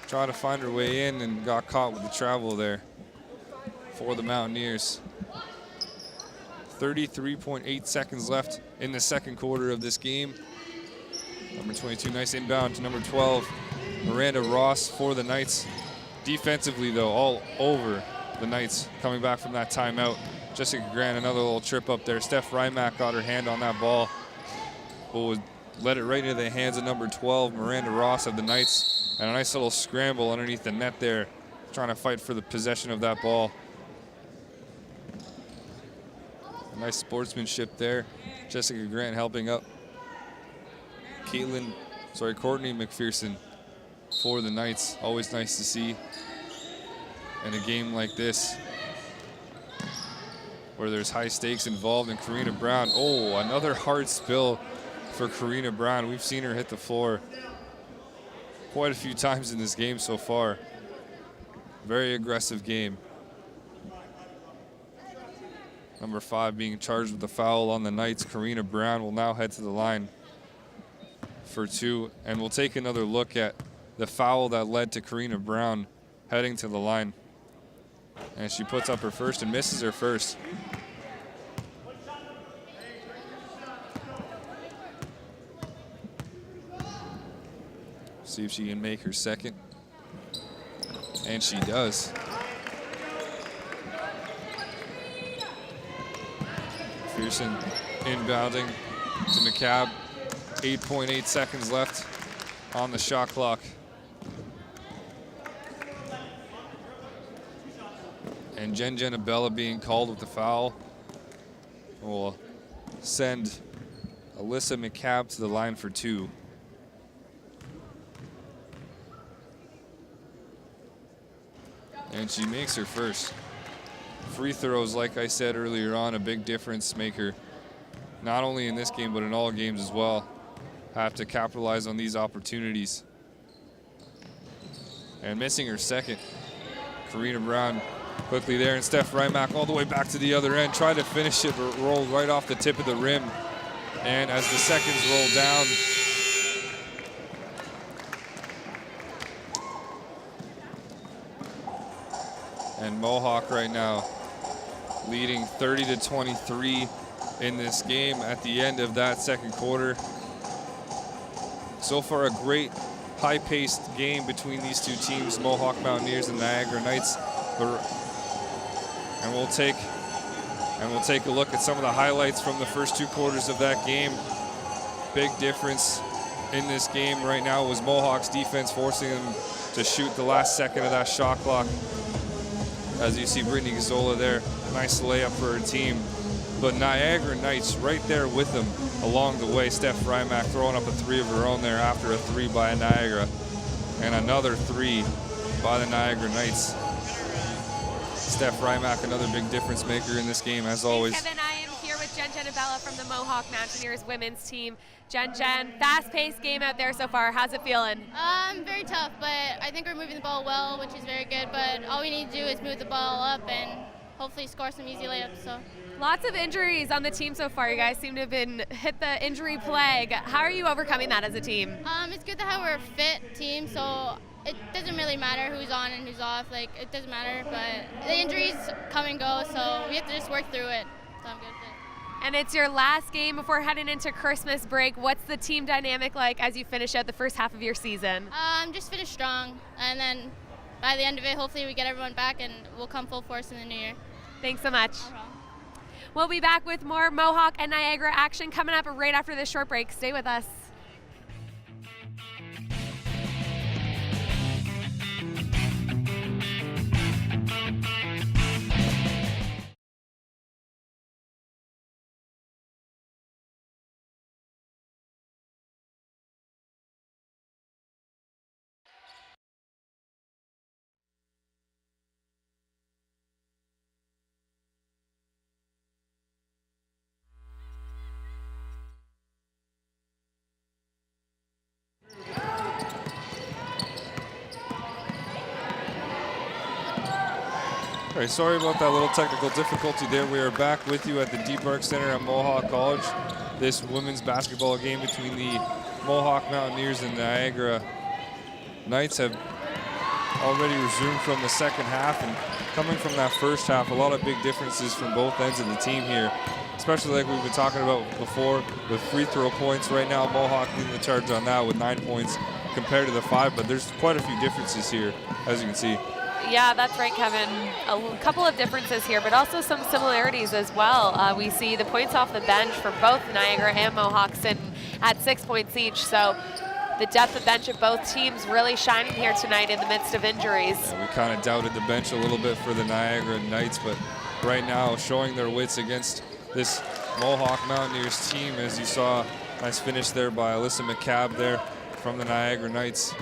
Trying to find her way in and got caught with the travel there for the Mountaineers. 33.8 seconds left in the second quarter of this game. Number 22, nice inbound to number 12, Miranda Ross for the Knights. Defensively though, all over the Knights coming back from that timeout. Jessica Grant, another little trip up there. Steph Rymack got her hand on that ball, but would let it right into the hands of number 12, Miranda Ross of the Knights. And a nice little scramble underneath the net there, trying to fight for the possession of that ball. A nice sportsmanship there. Jessica Grant helping up Courtney McPherson for the Knights. Always nice to see in a game like this where there's high stakes involved. And Karina Brown, oh, another hard spill for Karina Brown. We've seen her hit the floor quite a few times in this game so far. Very aggressive game. Number 5 being charged with the foul on the Knights. Karina Brown will now head to the line for 2. And we'll take another look at the foul that led to Karina Brown heading to the line. And she puts up her first and misses her first. See if she can make her second. And she does. Pearson inbounding to McCabe. 8.8 seconds left on the shot clock. And Ginginabella being called with the foul will send Alyssa McCabe to the line for 2. And she makes her first. Free throws, like I said earlier on, a big difference maker. Not only in this game, but in all games as well. Have to capitalize on these opportunities. And missing her second. Karina Brown quickly there, and Steph Rymack all the way back to the other end. Tried to finish it, but rolled right off the tip of the rim. And as the seconds roll down, and Mohawk right now leading 30-23 in this game at the end of that second quarter. So far a great high-paced game between these two teams, Mohawk Mountaineers and Niagara Knights. And we'll take a look at some of the highlights from the first 2 quarters of that game. Big difference in this game right now was Mohawk's defense forcing them to shoot the last second of that shot clock. As you see Brittany Gazzola there, nice layup for her team. But Niagara Knights right there with them along the way. Steph Rymack throwing up a 3 of her own there after a 3 by Niagara. And another 3 by the Niagara Knights. Steph Rymack, another big difference maker in this game, as always. Thanks, Kevin. I am here with Jen Abella from the Mohawk Mountaineers women's team. Jen, fast-paced game out there so far. How's it feeling? Very tough, but I think we're moving the ball well, which is very good. But all we need to do is move the ball up and hopefully score some easy layups. So. Lots of injuries on the team so far. You guys seem to have been hit the injury plague. How are you overcoming that as a team? It's good to have a fit team, so it doesn't really matter who's on and who's off. Like, it doesn't matter, but the injuries come and go, so we have to just work through it. So I'm good with it. And it's your last game before heading into Christmas break. What's the team dynamic like as you finish out the first half of your season? Just finish strong, and then by the end of it, hopefully we get everyone back and we'll come full force in the new year. Thanks so much. We'll be back with more Mohawk and Niagara action coming up right after this short break. Stay with us. All right, sorry about that little technical difficulty there. We are back with you at the Deep Arc Center at Mohawk College. This women's basketball game between the Mohawk Mountaineers and Niagara Knights have already resumed from the second half, and coming from that first half, a lot of big differences from both ends of the team here, especially like we've been talking about before with free throw points. Right now, Mohawk leading the charge on that with 9 points compared to the 5, but there's quite a few differences here, as you can see. Yeah, that's right, Kevin. A couple of differences here, but also some similarities as well. We see the points off the bench for both Niagara and Mohawk sitting at 6 points each. So the depth of bench of both teams really shining here tonight in the midst of injuries. Yeah, we kind of doubted the bench a little bit for the Niagara Knights, but right now showing their wits against this Mohawk Mountaineers team, as you saw. Nice finish there by Alyssa McCabe there from the Niagara Knights.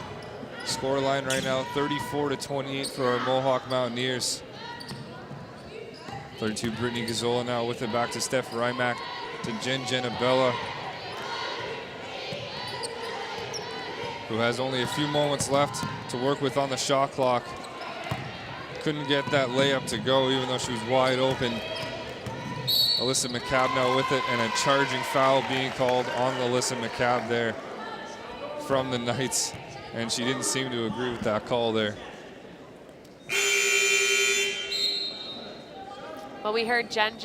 Scoreline right now, 34-28 for our Mohawk Mountaineers. 32, Brittany Gazzola now with it back to Steph Rymack, to Jen Abella, who has only a few moments left to work with on the shot clock. Couldn't get that layup to go even though she was wide open. Alyssa McCabe now with it, and a charging foul being called on Alyssa McCabe there from the Knights. And she didn't seem to agree with that call there. Well, we heard Jen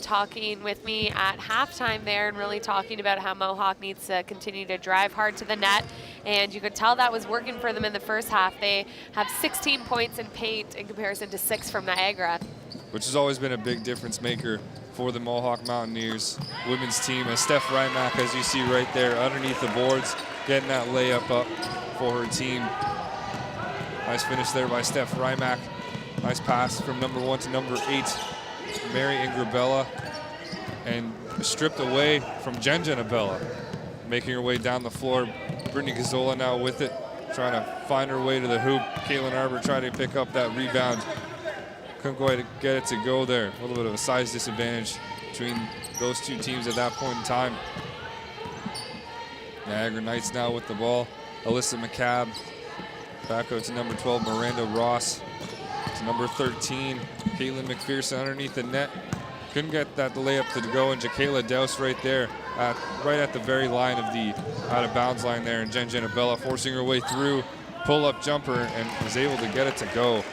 talking with me at halftime there and really talking about how Mohawk needs to continue to drive hard to the net. And you could tell that was working for them in the first half. They have 16 points in paint in comparison to 6 from Niagara. Which has always been a big difference maker for the Mohawk Mountaineers women's team. As Steph Rymack, as you see right there, underneath the boards, getting that layup up for her team. Nice finish there by Steph Rymack. Nice pass from number 1 to number 8, Mary Ingrabella, and stripped away from Jen Abella, making her way down the floor. Brittany Gazzola now with it, trying to find her way to the hoop. Caitlin Arbor trying to pick up that rebound. Couldn't quite get it to go there. A little bit of a size disadvantage between those two teams at that point in time. Niagara Knights now with the ball. Alyssa McCabe back out to number 12, Miranda Ross. To number 13, Caitlin McPherson underneath the net. Couldn't get that layup to go, and Jakayla Douse right there, right at the very line of the out-of-bounds line there, and Jen Abella forcing her way through, pull-up jumper, and was able to get it to go.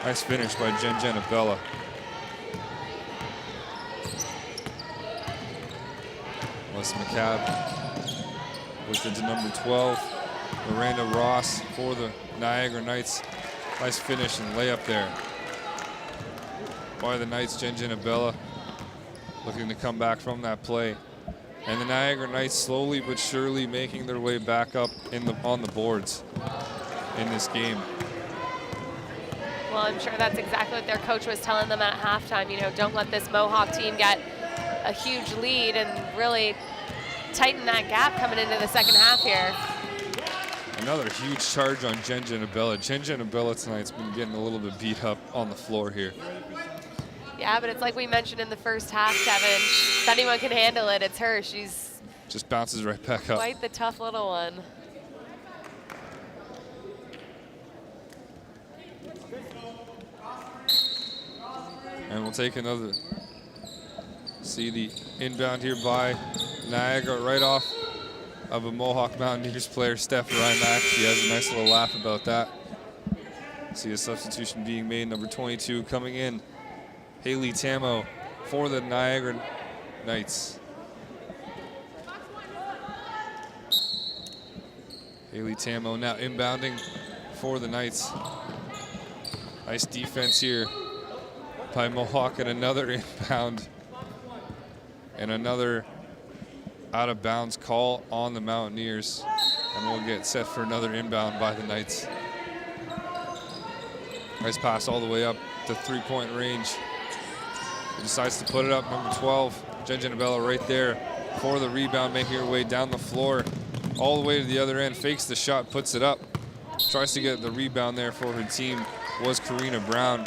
Nice finish by Jen Abella. Alyssa McCabe with it to number 12. Miranda Ross for the Niagara Knights. Nice finish and layup there by the Knights. Jen Abella looking to come back from that play. And the Niagara Knights slowly but surely making their way back up on the boards in this game. Well, I'm sure that's exactly what their coach was telling them at halftime. You know, don't let this Mohawk team get a huge lead and really tighten that gap coming into the second half here. Another huge charge on Jen Abella. Jen Abella tonight's been getting a little bit beat up on the floor here. Yeah, Yeah, but it's like we mentioned in the first half, Kevin. If anyone can handle it, it's her. She's just bounces right back up. Quite the tough little one. And we'll take another. See the inbound here by Niagara right off of a Mohawk Mountaineers player, Steph Rymack. She has a nice little laugh about that. See a substitution being made, number 22 coming in, Haley Tamo for the Niagara Knights. Haley Tamo now inbounding for the Knights. Nice defense here by Mohawk, and another inbound and another out of bounds call on the Mountaineers, and we'll get set for another inbound by the Knights. Nice pass all the way up to three-point range. He decides to put it up, number 12, Jen Janabella right there for the rebound, making her way down the floor all the way to the other end, fakes the shot, puts it up, tries to get the rebound there for her team was Karina Brown.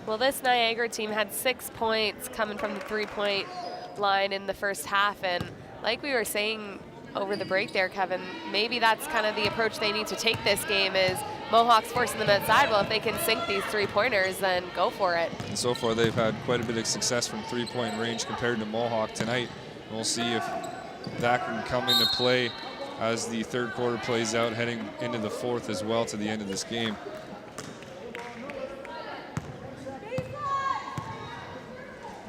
Well, this Niagara team had 6 points coming from the three-point line in the first half, and like we were saying over the break there, Kevin, maybe that's kind of the approach they need to take this game is Mohawk's forcing them outside. Well, if they can sink these three-pointers, then go for it. And so far, they've had quite a bit of success from three-point range compared to Mohawk tonight. And we'll see if that can come into play as the third quarter plays out, heading into the fourth as well to the end of this game.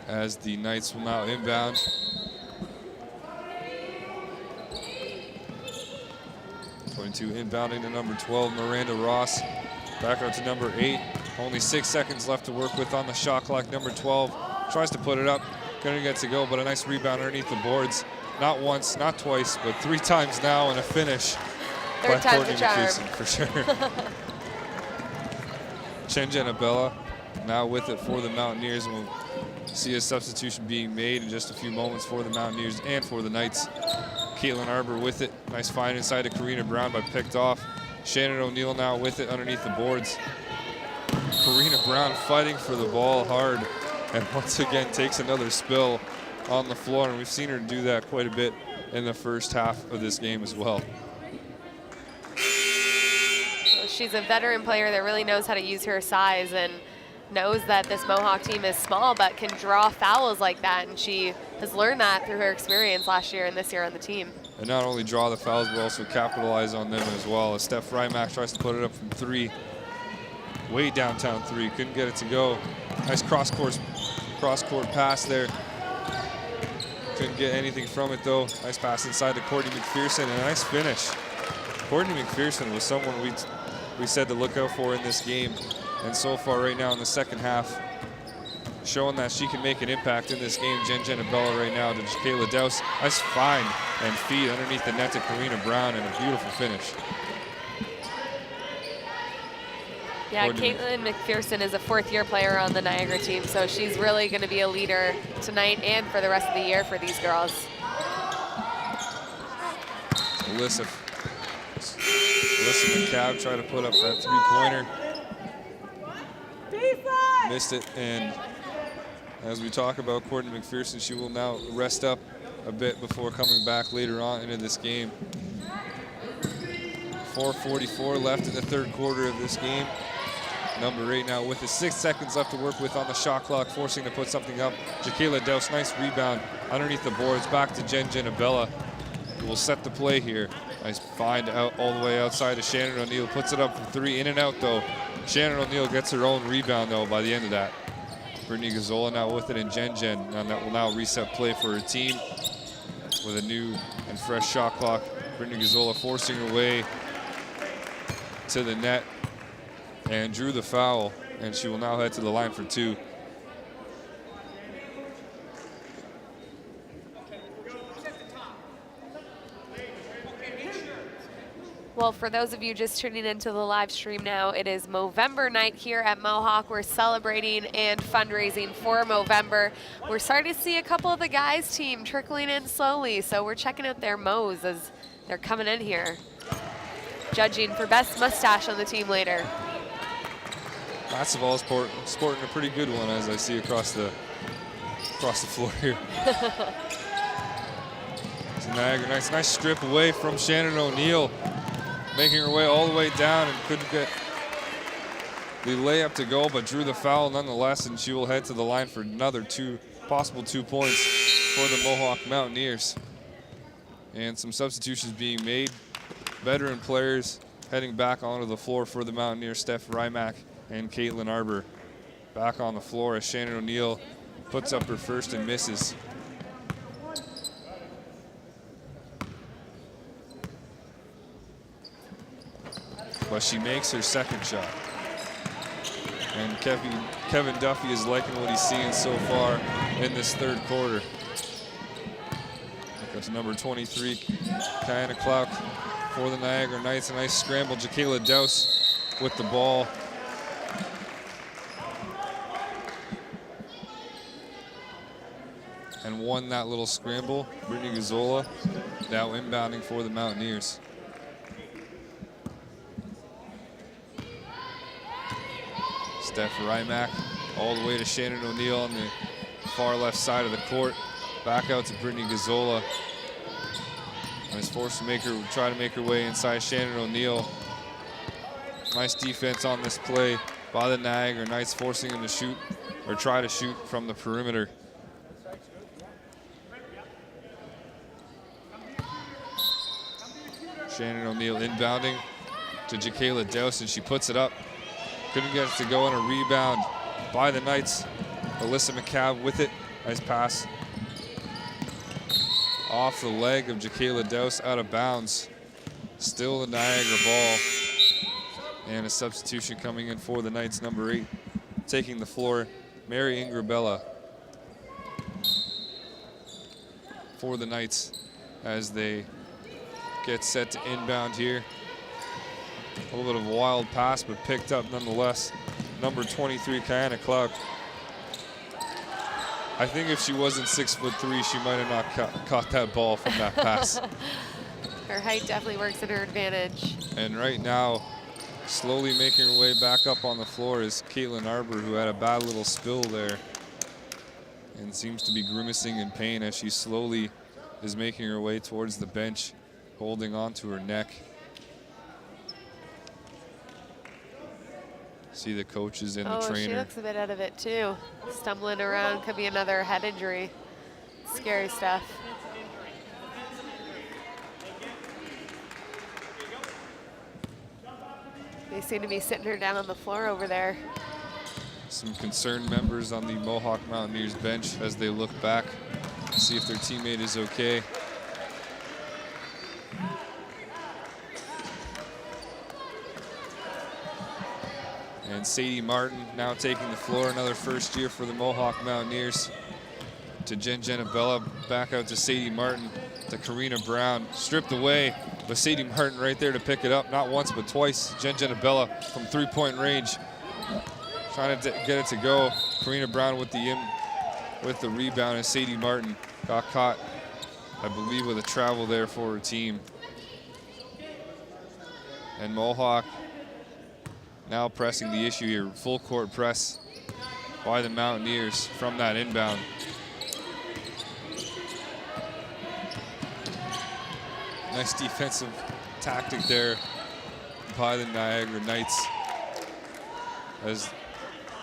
As the Knights will now inbound. Inbounding to number 12, Miranda Ross. Back out to number 8. Only 6 seconds left to work with on the shot clock. Number 12 tries to put it up. Gonna get to go, but a nice rebound underneath the boards. Not once, not twice, but 3 times now, and a finish by Courtney McPherson for sure. Chen Janabella now with it for the Mountaineers, and we'll see a substitution being made in just a few moments for the Mountaineers and for the Knights. Caitlin Arbor with it. Nice find inside to Karina Brown, but picked off. Shannon O'Neill now with it underneath the boards. Karina Brown fighting for the ball hard, and once again takes another spill on the floor, and we've seen her do that quite a bit in the first half of this game as well. She's a veteran player that really knows how to use her size and knows that this Mohawk team is small but can draw fouls like that, and she has learned that through her experience last year and this year on the team. And not only draw the fouls, but also capitalize on them as well. As Steph Rymack tries to put it up from 3, way downtown 3, couldn't get it to go. Nice cross-court pass there. Couldn't get anything from it though. Nice pass inside to Courtney McPherson, and a nice finish. Courtney McPherson was someone we said to look out for in this game. And so far right now in the second half, showing that she can make an impact in this game. Jen Janabella right now to Kayla Douse. Nice find and feed underneath the net to Karina Brown, and a beautiful finish. Yeah, Caitlin McPherson is a 4th-year player on the Niagara team, so she's really going to be a leader tonight and for the rest of the year for these girls. Alyssa McCabe tried to put up that three-pointer. Missed it, and as we talk about Courtney McPherson, she will now rest up a bit before coming back later on into this game. 4:44 left in the third quarter of this game. Number 8 now with the 6 seconds left to work with on the shot clock, forcing to put something up. Jaquela Douse, nice rebound underneath the boards, back to Jen Janabella, who will set the play here. Nice find out all the way outside to Shannon O'Neill, puts it up from 3, in and out though. Shannon O'Neill gets her own rebound though by the end of that. Brittany Gazzola now with it in Jen, and that will now reset play for her team with a new and fresh shot clock. Brittany Gazzola forcing her way to the net and drew the foul, and she will now head to the line for 2. Well, for those of you just tuning into the live stream now, it is Movember night here at Mohawk. We're celebrating and fundraising for Movember. We're starting to see a couple of the guys' team trickling in slowly, so we're checking out their mows as they're coming in here. Judging for best mustache on the team later. Basketball is sporting a pretty good one, as I see across the floor here. So Niagara nice strip away from Shannon O'Neill, making her way all the way down and couldn't get the layup to go, but drew the foul nonetheless, and she will head to the line for another possible 2 points for the Mohawk Mountaineers. And some substitutions being made. Veteran players heading back onto the floor for the Mountaineers, Steph Rymack and Caitlin Arbor back on the floor as Shannon O'Neill puts up her first and misses. But she makes her second shot. And Kevin Duffy is liking what he's seeing so far in this third quarter. That's number 23, Kiana Clark for the Niagara Knights. A nice scramble. Jacayla Douse with the ball. And won that little scramble. Brittany Gazzola now inbounding for the Mountaineers. Steph Rymack all the way to Shannon O'Neill on the far left side of the court. Back out to Brittany Gazzola. And is forced to try to make her way inside Shannon O'Neill. Nice defense on this play by the Niagara Knights, forcing him to shoot or try to shoot from the perimeter. Shannon O'Neill inbounding to Jacayla Douse, and she puts it up. Couldn't get it to go on a rebound by the Knights. Alyssa McCabe with it. Nice pass off the leg of Jacayla Douse, out of bounds. Still the Niagara ball. And a substitution coming in for the Knights, number 8. Taking the floor, Mary Ingrabella for the Knights as they get set to inbound here. A little bit of a wild pass, but picked up nonetheless. Number 23, Kiana Clark. I think if she wasn't 6'3", she might have not caught that ball from that pass. Her height definitely works at her advantage. And right now, slowly making her way back up on the floor is Caitlin Arbor, who had a bad little spill there and seems to be grimacing in pain as she slowly is making her way towards the bench, holding on to her neck. See the coaches and the trainer. She looks a bit out of it too. Stumbling around, could be another head injury. Scary stuff. They seem to be sitting her down on the floor over there. Some concerned members on the Mohawk Mountaineers bench as they look back to see if their teammate is okay. And Sadie Martin now taking the floor, another first year for the Mohawk Mountaineers. To Jen Abella, back out to Sadie Martin, to Karina Brown, stripped away, but Sadie Martin right there to pick it up, not once but twice. Jen Abella from 3-point range, trying to get it to go. Karina Brown with the rebound, and Sadie Martin got caught, I believe, with a travel there for her team. And Mohawk now pressing the issue here. Full court press by the Mountaineers from that inbound. Nice defensive tactic there by the Niagara Knights as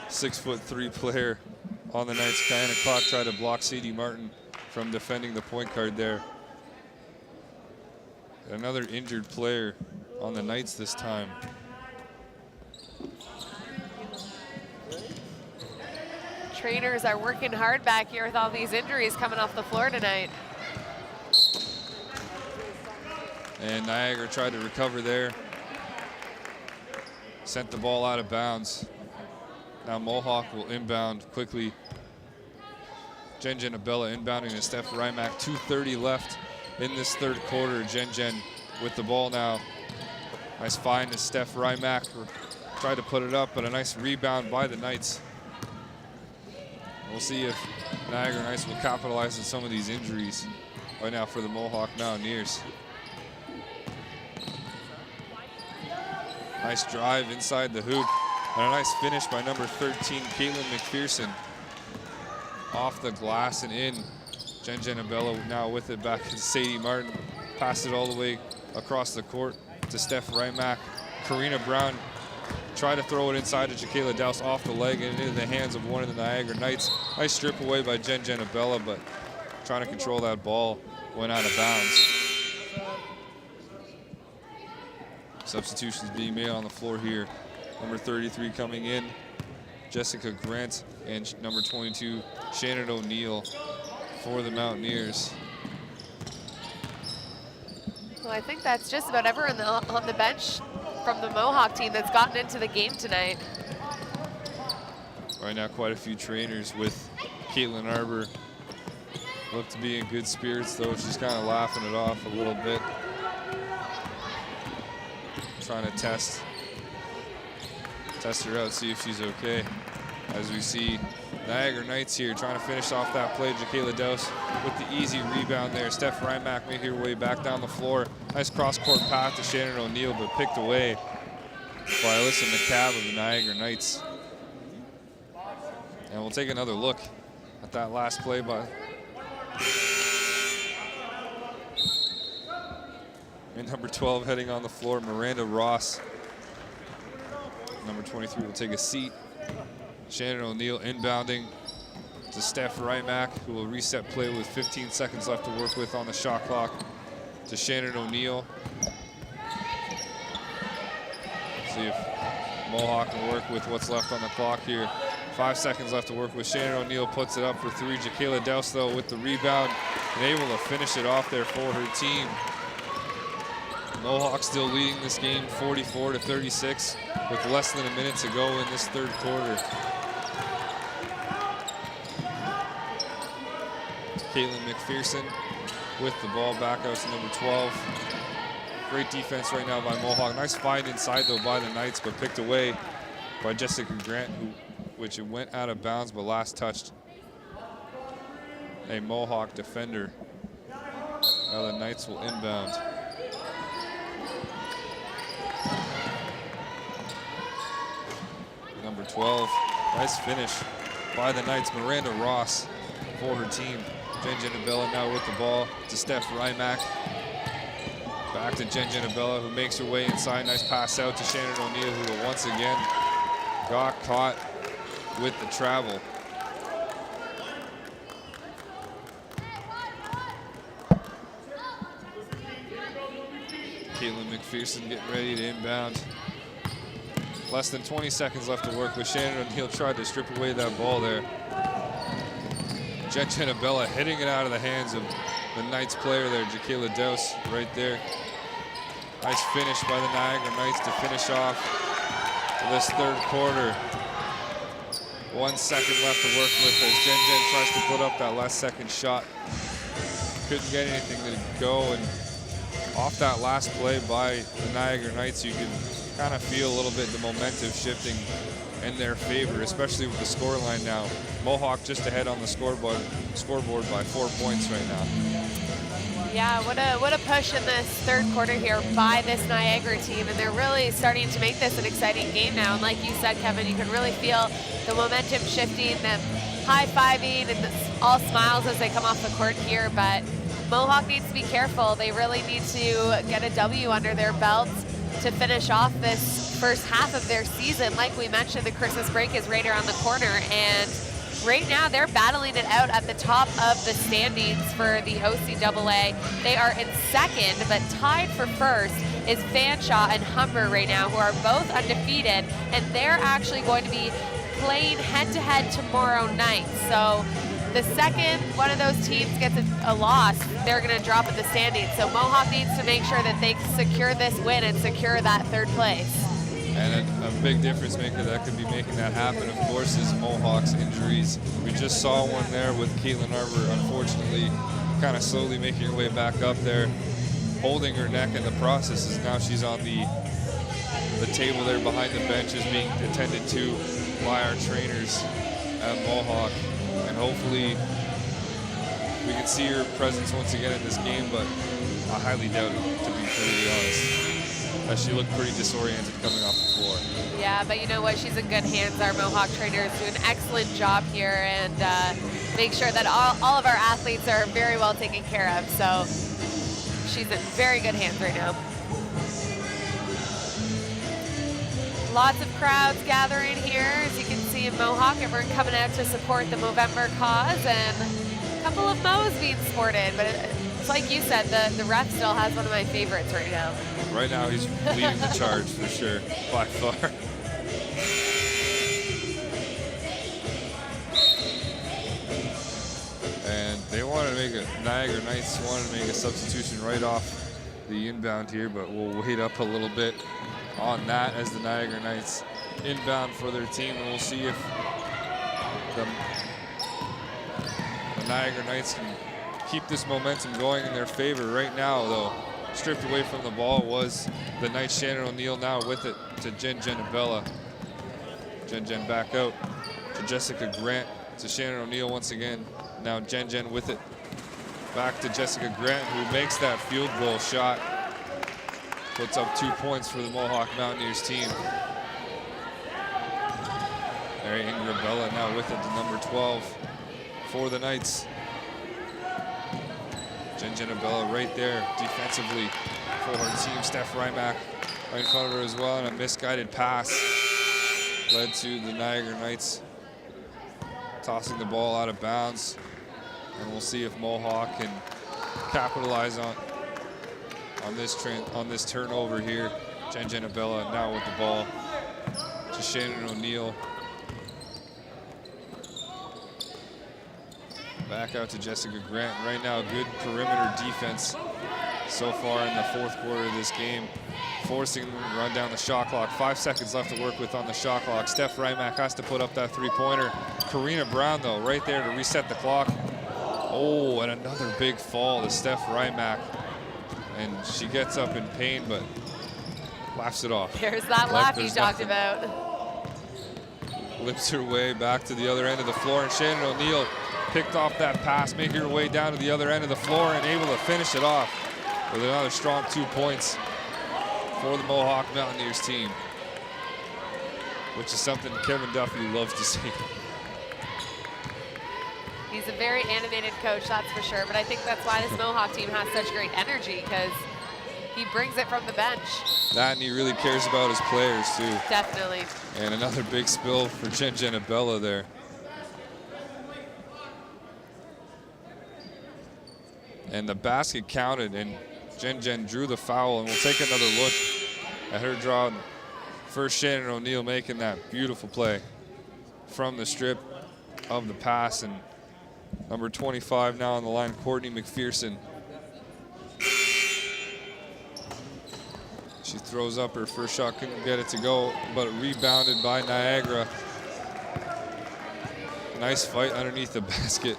6'3" player on the Knights, Kiana Clark, tried to block Sadie Martin from defending the point guard there. Another injured player on the Knights this time. Trainers are working hard back here with all these injuries coming off the floor tonight. And Niagara tried to recover there. Sent the ball out of bounds. Now Mohawk will inbound quickly. Jen Abella inbounding to Steph Rymack. 2:30 left in this third quarter. Jen with the ball now. Nice find to Steph Rymack. Tried to put it up, but a nice rebound by the Knights. We'll see if Niagara Knights will capitalize on some of these injuries right now for the Mohawk Mountaineers. Nice drive inside the hoop And a nice finish by number 13, Caitlin McPherson. Off the glass and in. Jen Abella now with it back to Sadie Martin. Passed it all the way across the court to Steph Rymack. Karina Brown tried to throw it inside to Jaquela Douse off the leg and into the hands of one of the Niagara Knights. Nice strip away by Jen Abella, but trying to control that ball went out of bounds. Substitutions being made on the floor here. Number 33 coming in, Jessica Grant, and number 22, Shannon O'Neill for the Mountaineers. Well, I think that's just about everyone on the bench from the Mohawk team that's gotten into the game tonight. Right now, quite a few trainers with Caitlin Arbor. Look to be in good spirits, though. She's kind of laughing it off a little bit. Trying to test her out, see if she's okay. As we see Niagara Knights here trying to finish off that play. Jaquela Douse with the easy rebound there. Steph Rymack making her way back down the floor. Nice cross-court pass to Shannon O'Neill, but picked away by Alyssa McCabe of the Niagara Knights. And we'll take another look at that last play by and number 12 heading on the floor, Miranda Ross. Number 23 will take a seat. Shannon O'Neill inbounding to Steph Rymack, who will reset play with 15 seconds left to work with on the shot clock. To Shannon O'Neill. See if Mohawk can work with what's left on the clock here. 5 seconds left to work with. Shannon O'Neill puts it up for three. Jaquela Douse, though, with the rebound and able to finish it off there for her team. Mohawk still leading this game 44-36 with less than a minute to go in this third quarter. Caitlin McPherson with the ball back out to number 12. Great defense right now by Mohawk. Nice find inside, though, by the Knights, but picked away by Jessica Grant, which it went out of bounds, but last touched a Mohawk defender. Now the Knights will inbound. Number 12, nice finish by the Knights. Miranda Ross for her team. Jen Abella now with the ball to Steph Rymack. Back to Jen Abella, who makes her way inside. Nice pass out to Shannon O'Neill, who will once again got caught with the travel. Caitlin McPherson getting ready to inbound. Less than 20 seconds left to work with. Shannon O'Neill tried to strip away that ball there. Jen Abella hitting it out of the hands of the Knights player there, Jaquela Douse, right there. Nice finish by the Niagara Knights to finish off this third quarter. 1 second left to work with as Jen tries to put up that last second shot. Couldn't get anything to go, and off that last play by the Niagara Knights, you can kind of feel a little bit the momentum shifting in their favor, especially with the scoreline now. Mohawk just ahead on the scoreboard by 4 points right now. Yeah, what a push in this third quarter here by this Niagara team, and they're really starting to make this an exciting game now. And like you said, Kevin, you can really feel the momentum shifting, them high-fiving, and all smiles as they come off the court here. But Mohawk needs to be careful. They really need to get a W under their belts to finish off this first half of their season. Like we mentioned, the Christmas break is right around the corner, and right now they're battling it out at the top of the standings for the OCAA. They are in second, but tied for first is Fanshawe and Humber right now, who are both undefeated, and they're actually going to be playing head-to-head tomorrow night. So the second one of those teams gets a loss, they're going to drop in the standings. So Mohawk needs to make sure that they secure this win and secure that third place. And a big difference maker that could be making that happen, of course, is Mohawk's injuries. We just saw one there with Caitlin Arbor, unfortunately, kind of slowly making her way back up there, holding her neck in the process, as now she's on the table there behind the benches being attended to by our trainers at Mohawk. And hopefully we can see her presence once again in this game, but I highly doubt it, to be completely honest. she looked pretty disoriented coming off the floor. Yeah, but you know what? She's in good hands. Our Mohawk trainers do an excellent job here and make sure that all of our athletes are very well taken care of. So she's in very good hands right now. Lots of crowds gathering here. As you can see in Mohawk, everyone coming out to support the Movember cause, and a couple of Mo's being sported. But it's like you said, the ref still has one of my favorites right now. Right now, he's leading the charge for sure, by far. And they wanted to make Niagara Knights wanted to make a substitution right off the inbound here, but we'll wait up a little bit on that as the Niagara Knights inbound for their team, and we'll see if the Niagara Knights can keep this momentum going in their favor. Right now, though, stripped away from the ball was the Knights. Shannon O'Neill now with it to Jen Abella. Jen back out to Jessica Grant, to Shannon O'Neill once again. Now Jen with it back to Jessica Grant, who makes that field goal shot. Puts up 2 points for the Mohawk Mountaineers team. There, Ingrid Bella now with it to number 12 for the Knights. Jen Abella right there defensively for her team. Steph Rymack right in front of her as well, and a misguided pass led to the Niagara Knights tossing the ball out of bounds. And we'll see if Mohawk can capitalize on this turnover here. Jen Abella now with the ball to Shannon O'Neill. Back out to Jessica Grant. Right now, good perimeter defense so far in the fourth quarter of this game, forcing them to run down the shot clock. 5 seconds left to work with on the shot clock. Steph Rymack has to put up that three-pointer. Karina Brown, though, right there to reset the clock. Oh, and another big fall to Steph Rymack. And she gets up in pain, but laughs it off. There's that laugh you talked about. Lips her way back to the other end of the floor, and Shannon O'Neill picked off that pass, making her way down to the other end of the floor and able to finish it off with another strong 2 points for the Mohawk Mountaineers team, which is something Kevin Duffy loves to see. He's a very animated coach, that's for sure, but I think that's why this Mohawk team has such great energy, because he brings it from the bench. That, and he really cares about his players too. Definitely. And another big spill for Jen Abella there. And the basket counted, and Jen drew the foul, and we'll take another look at her draw. First, Shannon O'Neill making that beautiful play from the strip of the pass, and number 25 now on the line, Courtney McPherson. She throws up her first shot, couldn't get it to go, but rebounded by Niagara. Nice fight underneath the basket.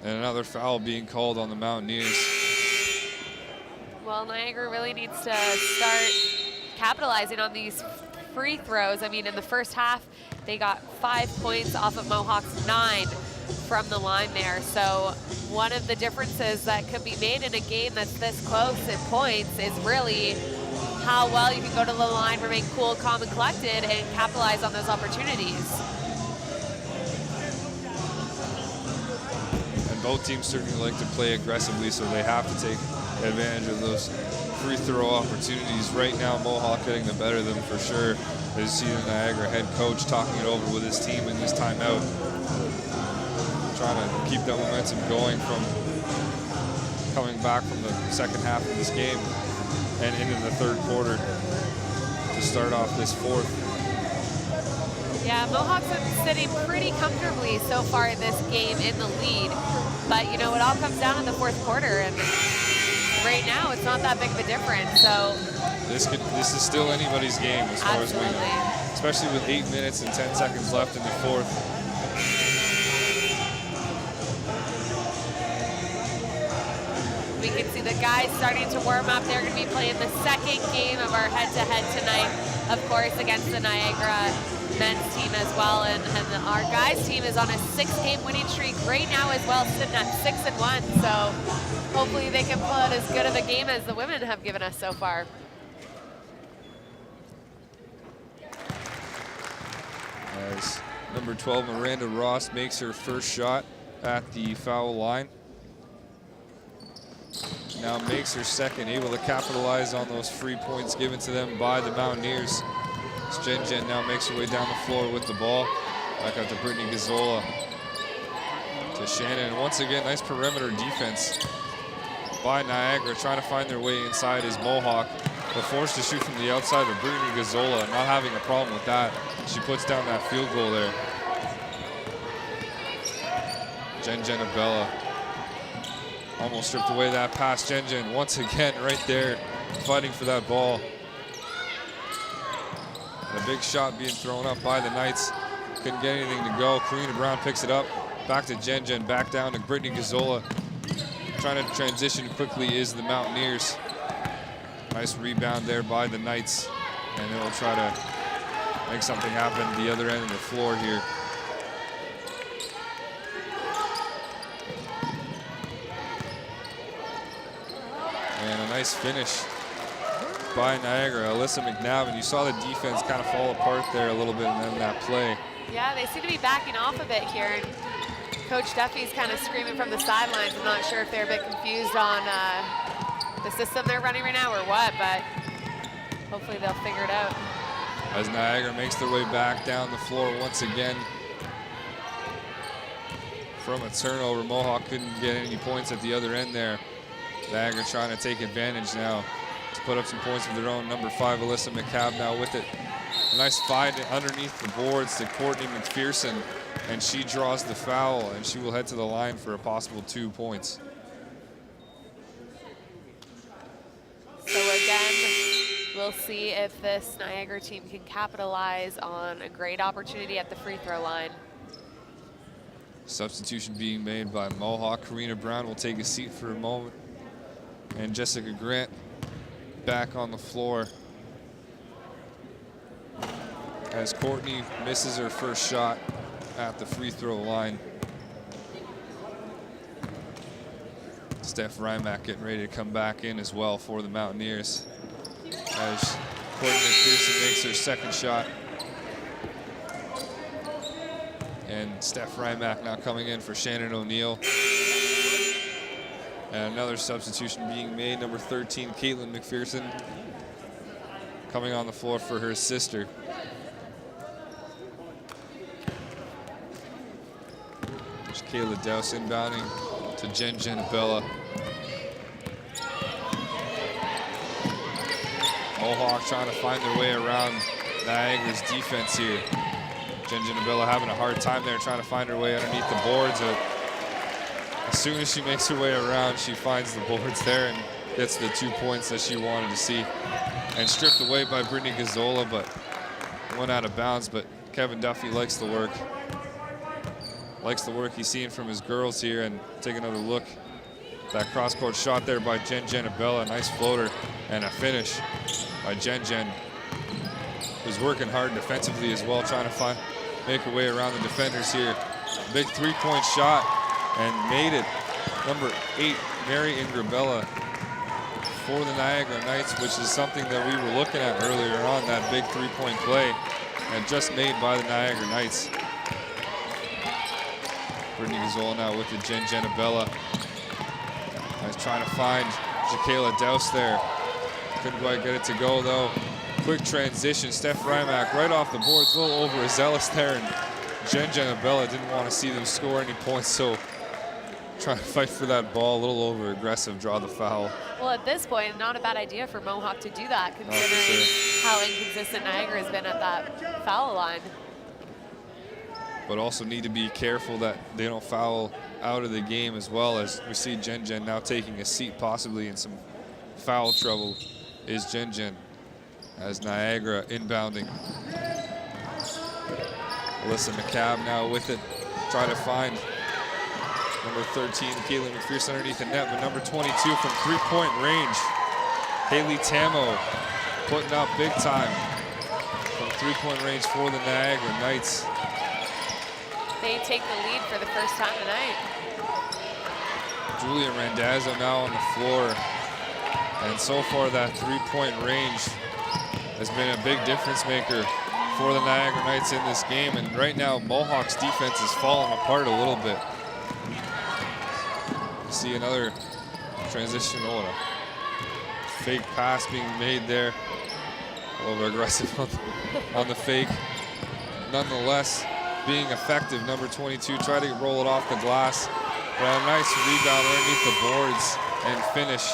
And another foul being called on the Mountaineers. Well, Niagara really needs to start capitalizing on these free throws. I mean, in the first half, they got 5 points off of Mohawk's 9 from the line there. So one of the differences that could be made in a game that's this close in points is really how well you can go to the line, remain cool, calm, and collected, and capitalize on those opportunities. Both teams certainly like to play aggressively, so they have to take advantage of those free throw opportunities. Right now, Mohawk getting the better of them for sure. As you see the Niagara head coach talking it over with his team in this timeout, trying to keep that momentum going from coming back from the second half of this game and into the third quarter to start off this fourth. Yeah, Mohawks have been sitting pretty comfortably so far in this game in the lead. But, you know, it all comes down in the fourth quarter, and right now it's not that big of a difference. So this is still anybody's game as far as we know, especially with 8 minutes and 10 seconds left in the fourth. We can see the guys starting to warm up. They're going to be playing the second game of our head-to-head tonight, of course, against the Niagara men's team as well, and our guys team is on a 6-game winning streak right now as well, sitting at 6-1. So hopefully they can pull out as good of a game as the women have given us so far. As number 12, Miranda Ross, makes her first shot at the foul line. Now makes her second, able to capitalize on those free points given to them by the Mountaineers. As Jen now makes her way down the floor with the ball. Back out to Brittany Gazzola. To Shannon. And once again, nice perimeter defense by Niagara. Trying to find their way inside is Mohawk. But forced to shoot from the outside of Brittany Gazzola. Not having a problem with that. She puts down that field goal there. Jen Abella almost stripped away that pass. Jen once again right there fighting for that ball. And a big shot being thrown up by the Knights. Couldn't get anything to go. Karina Brown picks it up. Back to Jen, back down to Brittany Gazzola. Trying to transition quickly is the Mountaineers. Nice rebound there by the Knights. And they'll try to make something happen at the other end of the floor here. And a nice finish by Niagara. Alyssa McNabb, you saw the defense kind of fall apart there a little bit in that play. Yeah, they seem to be backing off a bit here. And Coach Duffy's kind of screaming from the sidelines. I'm not sure if they're a bit confused on the system they're running right now or what, but hopefully they'll figure it out. As Niagara makes their way back down the floor once again. From a turnover, Mohawk couldn't get any points at the other end there. Niagara trying to take advantage now to put up some points of their own. Number 5, Alyssa McCabe now with it. A nice fight underneath the boards to Courtney McPherson, and she draws the foul, and she will head to the line for a possible 2 points. So again, we'll see if this Niagara team can capitalize on a great opportunity at the free throw line. Substitution being made by Mohawk. Karina Brown will take a seat for a moment. And Jessica Grant back on the floor as Courtney misses her first shot at the free throw line. Steph Rymack getting ready to come back in as well for the Mountaineers as Courtney McPherson makes her second shot. And Steph Rymack now coming in for Shannon O'Neill. And another substitution being made, number 13, Caitlin McPherson, coming on the floor for her sister. There's Kayla Douse inbounding to Jen Abella. Mohawk trying to find their way around Niagara's defense here. Jen Abella having a hard time there, trying to find her way underneath the boards. As soon as she makes her way around, she finds the boards there and gets the 2 points that she wanted to see. And stripped away by Brittany Gazzola, but went out of bounds. But Kevin Duffy likes the work. Likes the work he's seeing from his girls here. And take another look. That cross-court shot there by Jen Abella. Nice floater and a finish by Jen. Who's working hard defensively as well, trying to make her way around the defenders here. Big three-point shot. And made it. Number 8, Mary Ingrabella for the Niagara Knights, which is something that we were looking at earlier on, that big three-point play, and just made by the Niagara Knights. Brittany Gazzola now with the Jen Abella. Nice trying to find Jaquela Douse there. Couldn't quite get it to go though. Quick transition, Steph Rymack right off the boards, a little overzealous there, and Jen Abella didn't want to see them score any points, so trying to fight for that ball, a little over aggressive, draw the foul. Well, at this point, not a bad idea for Mohawk to do that, considering how inconsistent Niagara has been at that foul line. But also need to be careful that they don't foul out of the game, as well as we see Jen now taking a seat possibly in some foul trouble is Jen as Niagara inbounding. Alyssa McCabe now with it, trying to find number 13, Caitlin McPherson underneath the net, but number 22 from three-point range, Haley Tamo putting up big time from three-point range for the Niagara Knights. They take the lead for the first time tonight. Julia Randazzo now on the floor. And so far that three-point range has been a big difference maker for the Niagara Knights in this game. And right now, Mohawk's defense is falling apart a little bit. See another transition, a fake pass being made there. A little bit aggressive on the fake. Nonetheless, being effective, number 22, try to roll it off the glass. But a nice rebound underneath the boards and finish.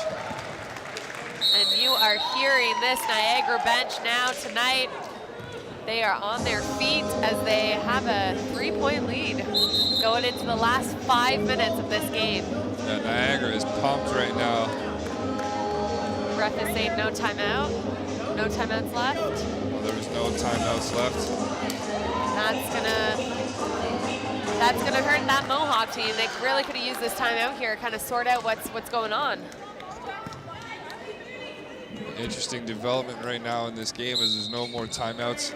And you are hearing this Niagara bench now tonight. They are on their feet as they have a three-point lead going into the last 5 minutes of this game. Yeah, Niagara is pumped right now. Ref is saying no timeout. No timeouts left. Well, there was no timeouts left. That's gonna hurt that Mohawk team. They really could have used this timeout here, kind of sort out what's going on. Interesting development right now in this game as there's no more timeouts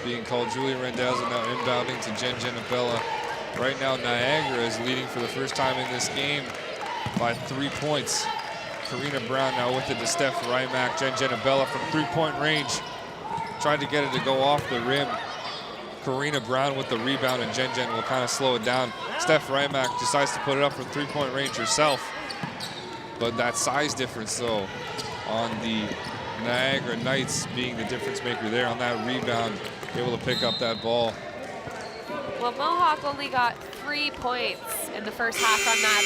being called. Julia Randazzo now inbounding to Jen Abella. Right now, Niagara is leading for the first time in this game by 3 points. Karina Brown now with it to Steph Rymack. Jen Abella from three-point range. Tried to get it to go off the rim. Karina Brown with the rebound, and Jen will kind of slow it down. Steph Rymack decides to put it up from three-point range herself. But that size difference, though, on the Niagara Knights being the difference maker there on that rebound, able to pick up that ball. Well, Mohawk only got 3 points in the first half on that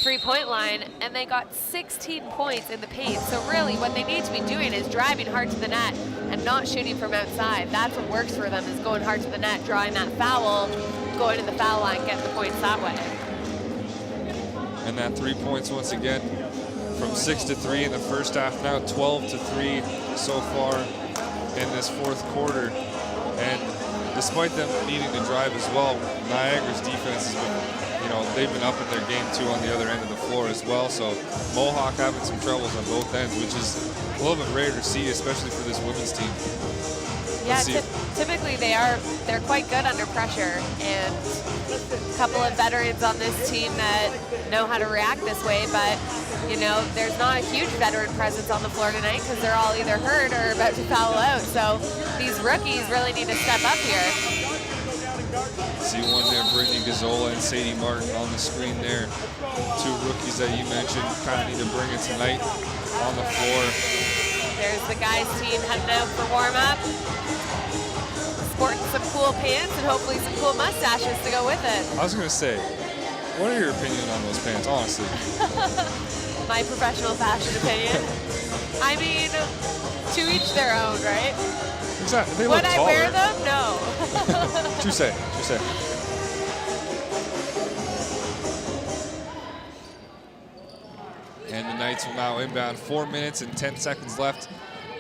three-point line, and they got 16 points in the paint. So really what they need to be doing is driving hard to the net and not shooting from outside. That's what works for them, is going hard to the net, drawing that foul, going to the foul line, getting the points that way. And that 3 points once again from 6 to 3 in the first half, now 12 to 3 so far in this fourth quarter. And despite them needing to drive as well, Niagara's defense has been, they've been up in their game too on the other end of the floor as well. So Mohawk having some troubles on both ends, which is a little bit rare to see, especially for this women's team. Yeah, typically they're quite good under pressure, and a couple of veterans on this team that know how to react this way, but there's not a huge veteran presence on the floor tonight because they're all either hurt or about to foul out. So these rookies really need to step up here. See one there, Brittany Gazzola and Sadie Martin on the screen there. Two rookies that you mentioned kind of need to bring it tonight on the floor. There's the guys team heading out for warm-up. Sporting some cool pants and hopefully some cool mustaches to go with it. I was going to say, what are your opinions on those pants, honestly? My professional fashion opinion. I mean, to each their own, right? Exactly. They look Would I taller. wear them? No. True say. And the Knights will now inbound. 4 minutes and 10 seconds left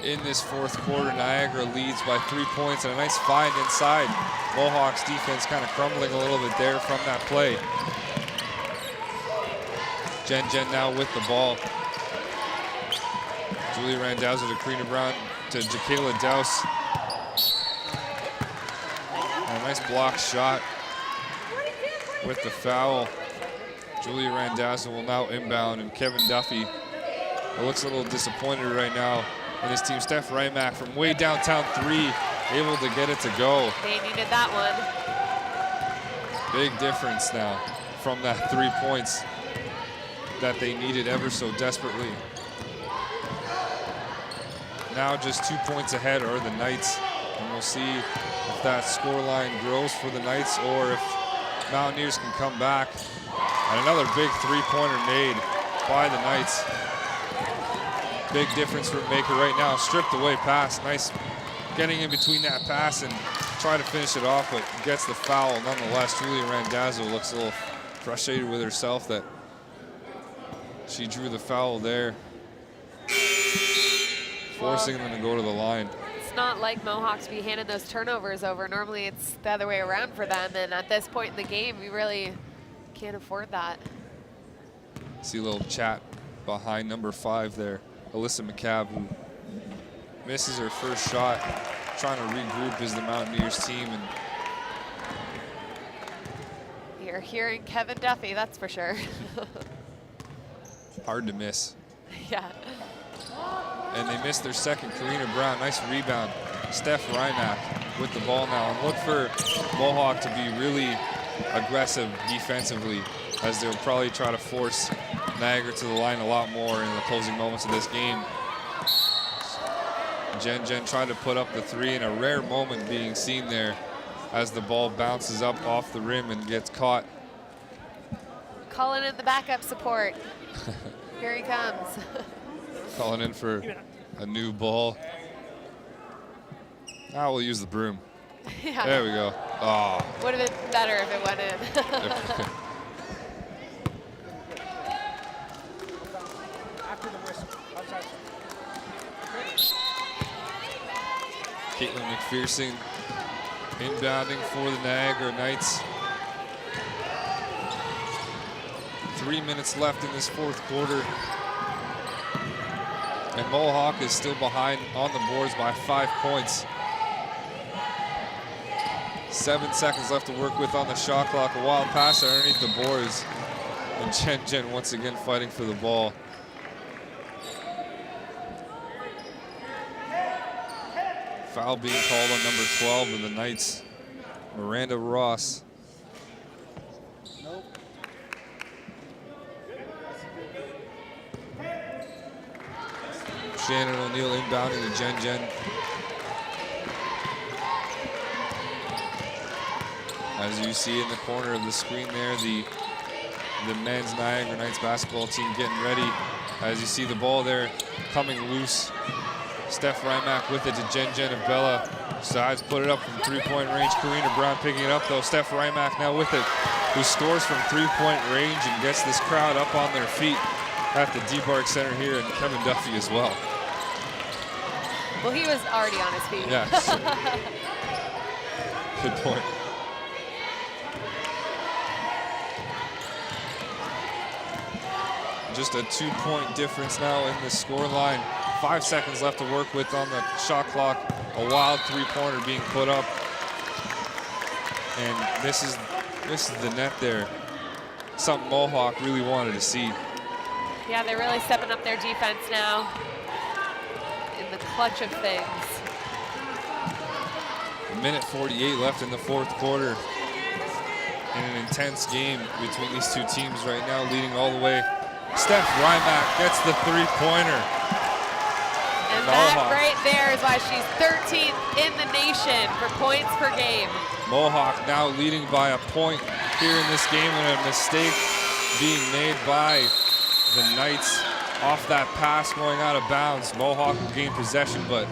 in this fourth quarter. Niagara leads by 3 points and a nice find inside. Mohawk's defense kind of crumbling a little bit there from that play. Jen now with the ball. Julia Randazzo to Karina Brown to Jaquela Douse. And a nice block shot with the foul. Julia Randazzo will now inbound, and Kevin Duffy looks a little disappointed right now in his team. Steph Rymack from way downtown 3, able to get it to go. They needed that one. Big difference now from that 3 points that they needed ever so desperately. Now just 2 points ahead are the Knights, and we'll see if that scoreline grows for the Knights or if Mountaineers can come back. And another big three-pointer made by the Knights. Big difference for Maker right now. Stripped away pass. Nice getting in between that pass and try to finish it off, but gets the foul nonetheless. Julia Randazzo looks a little frustrated with herself that she drew the foul there, forcing them to go to the line. It's not like Mohawk to be handing those turnovers over. Normally it's the other way around for them, and at this point in the game, we really can't afford that. See a little chat behind number 5 there, Alyssa McCabe, who misses her first shot trying to regroup is the Mountaineers team. And You're hearing Kevin Duffy, that's for sure. hard to miss. Yeah. And they missed their second. Karina Brown, nice rebound. Steph Rymack with the ball now. And look for Mohawk to be really aggressive defensively, as they'll probably try to force Niagara to the line a lot more in the closing moments of this game. Jen tried to put up the three, and a rare moment being seen there as the ball bounces up off the rim and gets caught. Calling in the backup support. Here he comes. Calling in for a new ball. Now we'll use the broom. Yeah. There we go. Oh. Would have been better if it went in. Caitlin McPherson inbounding for the Niagara Knights. 3 minutes left in this fourth quarter. And Mohawk is still behind on the boards by 5 points. 7 seconds left to work with on the shot clock. A wild pass underneath the boards. And Jen once again fighting for the ball. Foul being called on number 12 of the Knights, Miranda Ross. Shannon O'Neill inbounding to Jen. As you see in the corner of the screen there, the men's Niagara Knights basketball team getting ready. As you see the ball there coming loose. Steph Rymack with it to Jen of Bella. Decides to put it up from three-point range. Karina Brown picking it up though. Steph Rymack now with it, who scores from three-point range and gets this crowd up on their feet at the D-Bark Center here, and Kevin Duffy as well. Well, he was already on his feet. Yeah. Good point. Just a 2-point difference now in the score line. 5 seconds left to work with on the shot clock. A wild three-pointer being put up. And this is the net there. Something Mohawk really wanted to see. Yeah, they're really stepping up their defense now in the clutch of things. 1:48 left in the fourth quarter. In an intense game between these two teams right now, leading all the way. Steph Rymack gets the three-pointer. And that right there is why she's 13th in the nation for points per game. Mohawk now leading by a point here in this game, and a mistake being made by the Knights off that pass going out of bounds. Mohawk will gain possession, but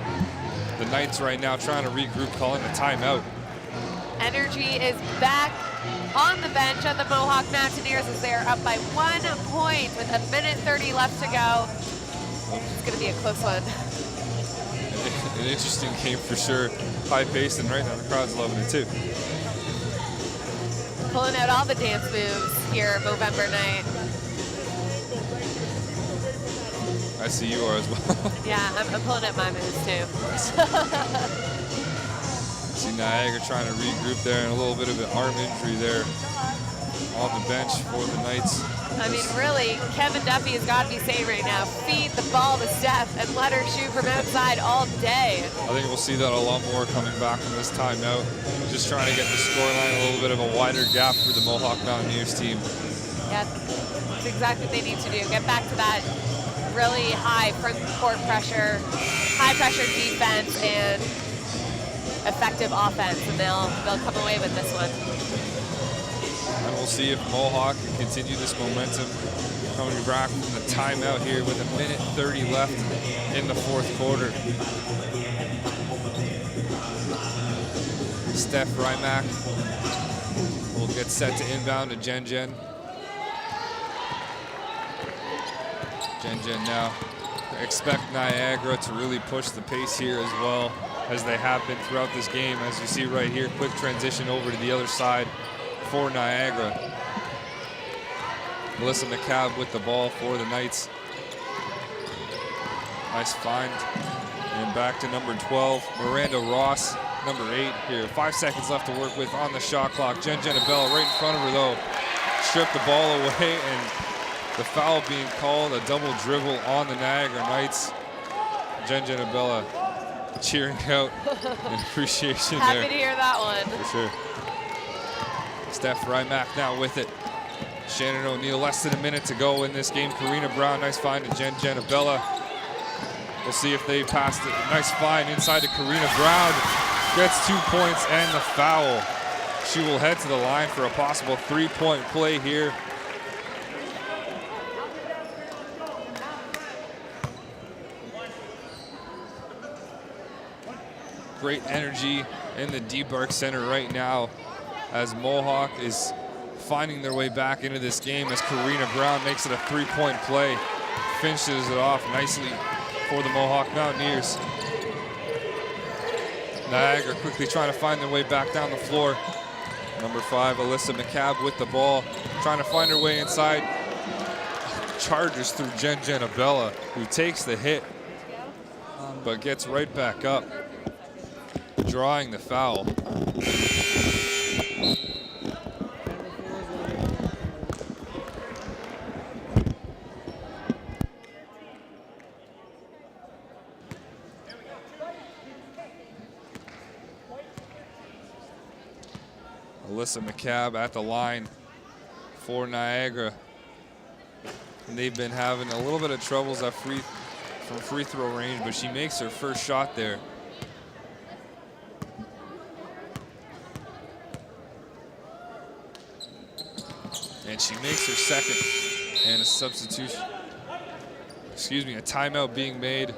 the Knights right now trying to regroup, calling a timeout. Energy is back on the bench of the Mohawk Mountaineers as they are up by 1 point with 1:30 left to go. It's going to be a close one. An interesting game for sure. High-paced, and right now the crowd's loving it too. Pulling out all the dance moves here Movember night. I see you are as well. Yeah, I'm pulling out my moves too. See Niagara trying to regroup there, and a little bit of an arm injury there on the bench for the Knights. I mean, really, Kevin Duffy has got to be saying right now, feed the ball to Steph and let her shoot from outside all day. I think we'll see that a lot more coming back from this timeout. Just trying to get the scoreline a little bit of a wider gap for the Mohawk Mountaineers team. Yeah, that's exactly what they need to do. Get back to that really high front court pressure, high pressure defense, and effective offense, and they'll come away with this one. And we'll see if Mohawk can continue this momentum coming back from the timeout here with 1:30 left in the fourth quarter. Steph Rymack will get set to inbound to Jen. Jen now. Expect Niagara to really push the pace here as well, as they have been throughout this game. As you see right here, quick transition over to the other side for Niagara. Melissa McCabe with the ball for the Knights. Nice find And back to number 12, Miranda Ross, number 8 here. 5 seconds left to work with on the shot clock. Jen Genabella right in front of her though. Stripped the ball away, and the foul being called, a double dribble on the Niagara Knights. Jen Genabella cheering out in appreciation Happy there. to hear that one. For sure. Steph Rymack now with it. Shannon O'Neill, less than a minute to go in this game. Karina Brown, nice find to Jen Genabella. We'll see if they pass it. Nice find inside to Karina Brown. Gets 2 points and the foul. She will head to the line for a possible 3-point play here. Great energy in the D-Bark Center right now as Mohawk is finding their way back into this game as Karina Brown makes it a 3-point play. Finishes it off nicely for the Mohawk Mountaineers. Niagara quickly trying to find their way back down the floor. Number 5, Alyssa McCabe with the ball, trying to find her way inside. Charges through Jen Genabella, who takes the hit, but gets right back up, drawing the foul. Alyssa McCabe at the line for Niagara. And they've been having a little bit of troubles at from free throw range, but she makes her first shot there. And she makes her second, and a substitution, a timeout being made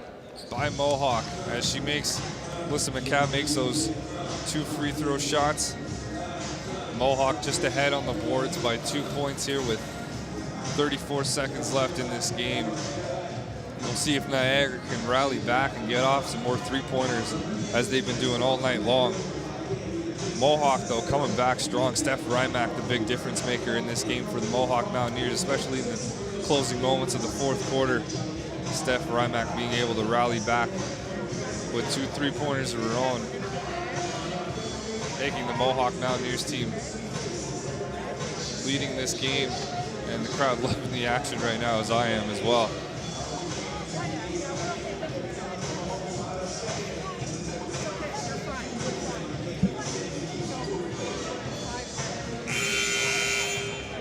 by Mohawk as Alyssa McCabe makes those 2 free throw shots. Mohawk just ahead on the boards by 2 points here with 34 seconds left in this game. We'll see if Niagara can rally back and get off some more 3-pointers as they've been doing all night long. Mohawk, though, coming back strong. Steph Rymack, the big difference maker in this game for the Mohawk Mountaineers, especially in the closing moments of the 4th quarter. Steph Rymack being able to rally back with 2 3-pointers of her own, making the Mohawk Mountaineers team leading this game, and the crowd loving the action right now, as I am as well.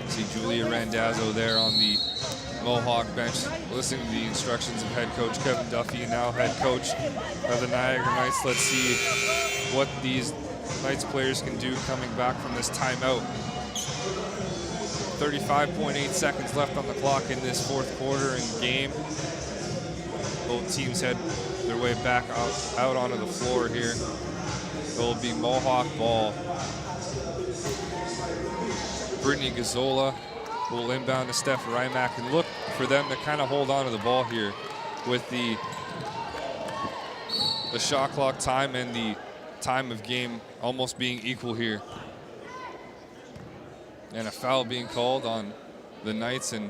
See Julia Randazzo there on the Mohawk bench, listening to the instructions of head coach Kevin Duffy, and now head coach of the Niagara Knights. Let's see what these Knights players can do coming back from this timeout. 35.8 seconds left on the clock in this 4th quarter and game. Both teams head their way back out onto the floor here. It will be Mohawk ball. Brittany Gazzola will inbound to Steph Rymack, and look for them to kind of hold on to the ball here with the shot clock time and the time of game almost being equal here. And a foul being called on the Knights, and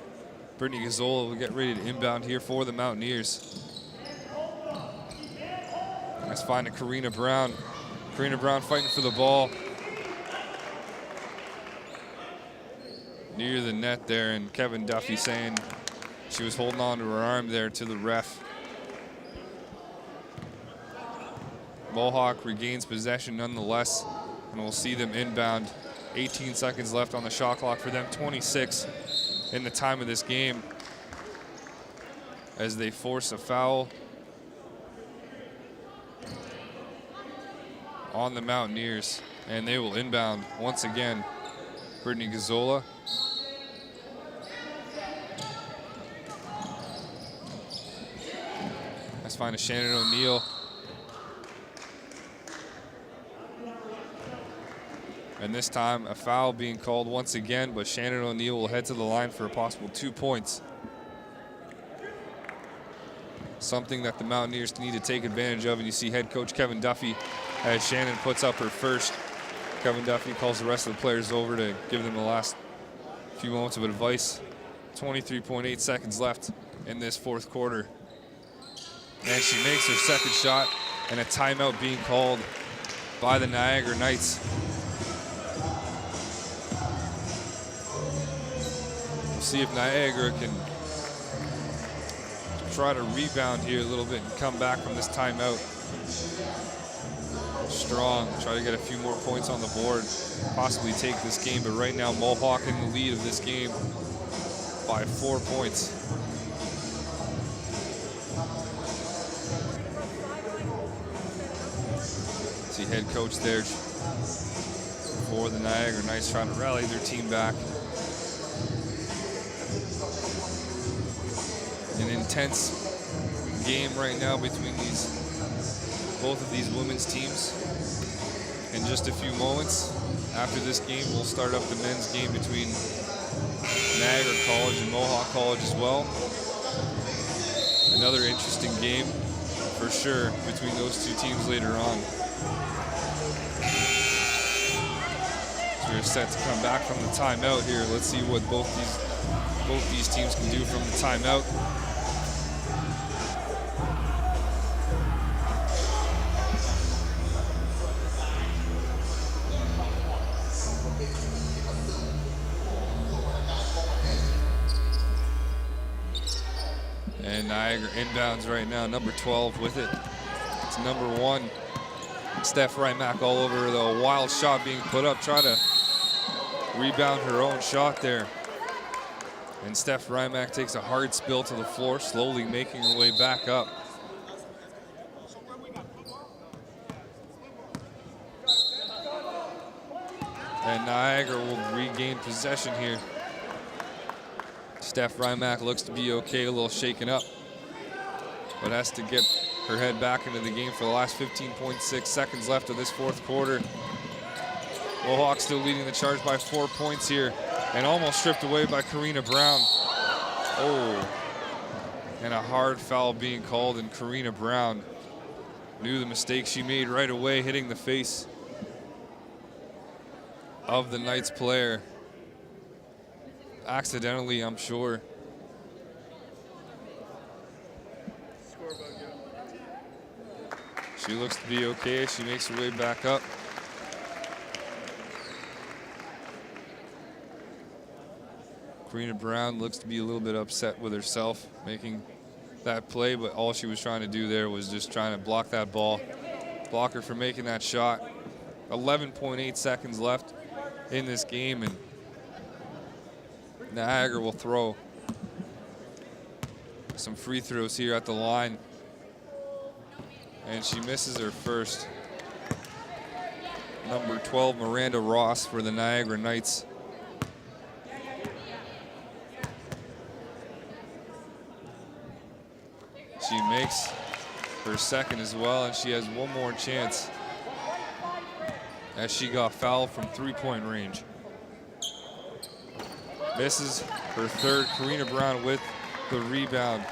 Brittany Gazzola will get ready to inbound here for the Mountaineers. Let's find a Karina Brown. Karina Brown fighting for the ball. Near the net there, and Kevin Duffy saying she was holding on to her arm there to the ref. Mohawk regains possession nonetheless, and we'll see them inbound. 18 seconds left on the shot clock for them, 26 in the time of this game, as they force a foul on the Mountaineers, and they will inbound once again. Brittany Gazzola. Let's find a Shannon O'Neill. And this time a foul being called once again, but Shannon O'Neill will head to the line for a possible 2 points. Something that the Mountaineers need to take advantage of, and you see head coach Kevin Duffy as Shannon puts up her first. Kevin Duffy calls the rest of the players over to give them the last few moments of advice. 23.8 seconds left in this 4th quarter. And she makes her second shot, and a timeout being called by the Niagara Knights. We'll see if Niagara can try to rebound here a little bit and come back from this timeout strong, try to get a few more points on the board, possibly take this game. But right now, Mohawk in the lead of this game by 4 points. See head coach there for the Niagara Knights trying to rally their team back. An intense game right now between both of these women's teams. In just a few moments after this game, we'll start up the men's game between Niagara College and Mohawk College as well. Another interesting game for sure between those two teams later on. So we're set to come back from the timeout here. Let's see what both these teams can do from the timeout. And Niagara inbounds right now, number 12 with it. It's number 1. Steph Rymack all over the wild shot being put up, try to rebound her own shot there. And Steph Rymack takes a hard spill to the floor, slowly making her way back up. And Niagara will regain possession here. Steph Rymack looks to be okay, a little shaken up, but has to get her head back into the game for the last 15.6 seconds left of this fourth quarter. Mohawk still leading the charge by 4 points here, and almost stripped away by Karina Brown. Oh, and a hard foul being called, and Karina Brown knew the mistake she made right away, hitting the face of the Knights player. Accidentally, I'm sure. She looks to be okay. She makes her way back up. Karina Brown looks to be a little bit upset with herself making that play, but all she was trying to do there was just trying to block that ball, block her from making that shot. 11.8 seconds left in this game, and Niagara will throw some free throws here at the line. And she misses her first. Number 12, Miranda Ross for the Niagara Knights. She makes her second as well, and she has one more chance as she got fouled from three-point range. Misses her third. Karina Brown with the rebound.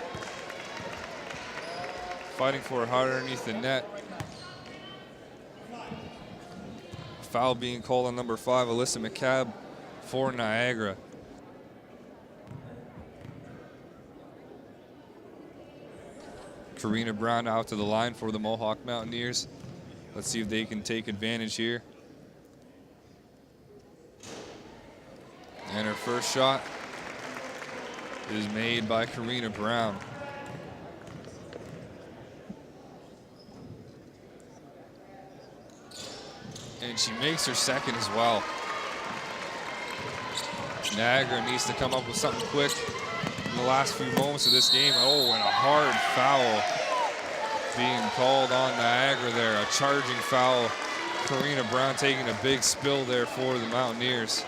Fighting for it hard underneath the net. Foul being called on number 5, Alyssa McCabe for Niagara. Karina Brown out to the line for the Mohawk Mountaineers. Let's see if they can take advantage here. And her first shot is made by Karina Brown. And she makes her second as well. Niagara needs to come up with something quick in the last few moments of this game. Oh, and a hard foul being called on Niagara there. A charging foul. Karina Brown taking a big spill there for the Mountaineers.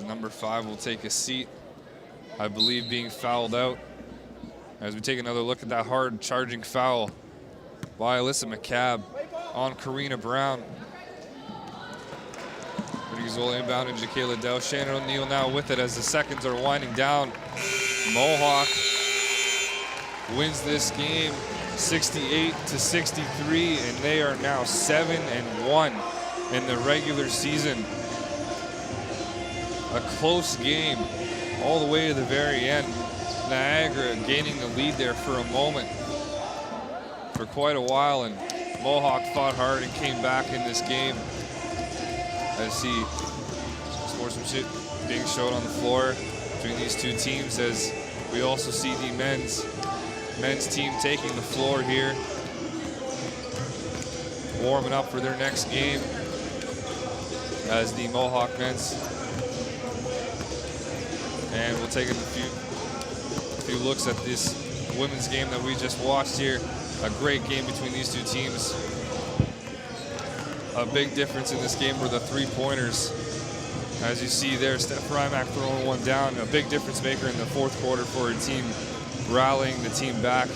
Number 5 will take a seat, I believe, being fouled out. As we take another look at that hard charging foul by Alyssa McCabe on Karina Brown. Pretty inbound and Jaquela Dow. Shannon O'Neill now with it as the seconds are winding down. Mohawk wins this game 68-63, and they are now 7-1 in the regular season. A close game all the way to the very end. Niagara gaining the lead there for a moment, for quite a while, and Mohawk fought hard and came back in this game. As he sportsmanship being shown on the floor between these two teams, as we also see the men's team taking the floor here, warming up for their next game, as the Mohawk men's. And we'll take a few looks at this women's game that we just watched here. A great game between these two teams. A big difference in this game were the three-pointers. As you see there, Steph Rymack throwing one down, a big difference maker in the fourth quarter for her team, rallying the team back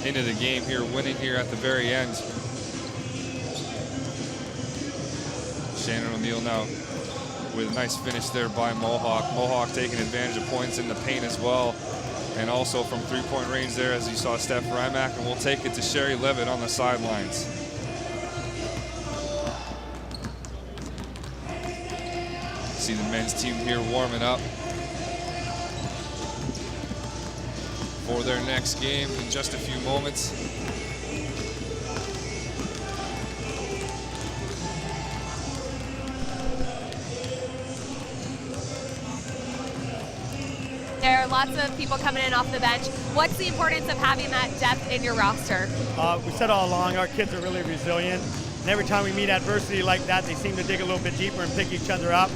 into the game here, winning here at the very end. Shannon O'Neill now with a nice finish there by Mohawk. Mohawk taking advantage of points in the paint as well, and also from three-point range there, as you saw Steph Rymack, and we'll take it to Sherry Levitt on the sidelines. See the men's team here warming up for their next game in just a few moments. There are lots of people coming in off the bench. What's the importance of having that depth in your roster? We said all along, our kids are really resilient. And every time we meet adversity like that, they seem to dig a little bit deeper and pick each other up.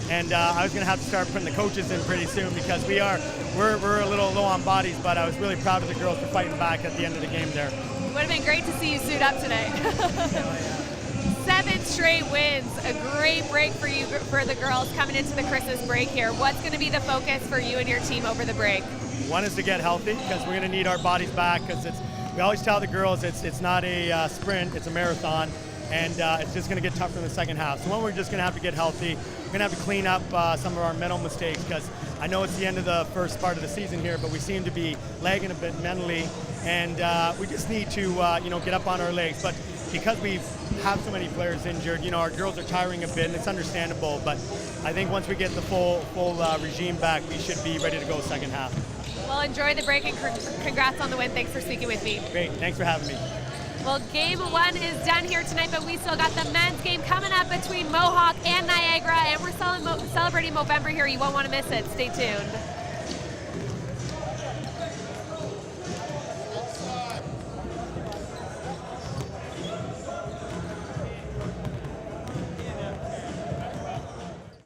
And I was going to have to start putting the coaches in pretty soon, because we're a little low on bodies, but I was really proud of the girls for fighting back at the end of the game there. It would have been great to see you suit up tonight. 7 straight wins, a great break for you, for the girls coming into the Christmas break here. What's going to be the focus for you and your team over the break? One is to get healthy, because we're going to need our bodies back, because we always tell the girls it's not a sprint, it's a marathon, and it's just going to get tougher in the second half. So one, we're just going to have to get healthy. We're going to have to clean up some of our mental mistakes, because I know it's the end of the first part of the season here, but we seem to be lagging a bit mentally, and we just need to get up on our legs. But because we have so many players injured, our girls are tiring a bit, and it's understandable. But I think once we get the full regime back, we should be ready to go second half. Well, enjoy the break, and congrats on the win. Thanks for speaking with me. Great, thanks for having me. Well, game 1 is done here tonight, but we still got the men's game coming up between Mohawk and Niagara, and we're celebrating Movember here. You won't want to miss it. Stay tuned.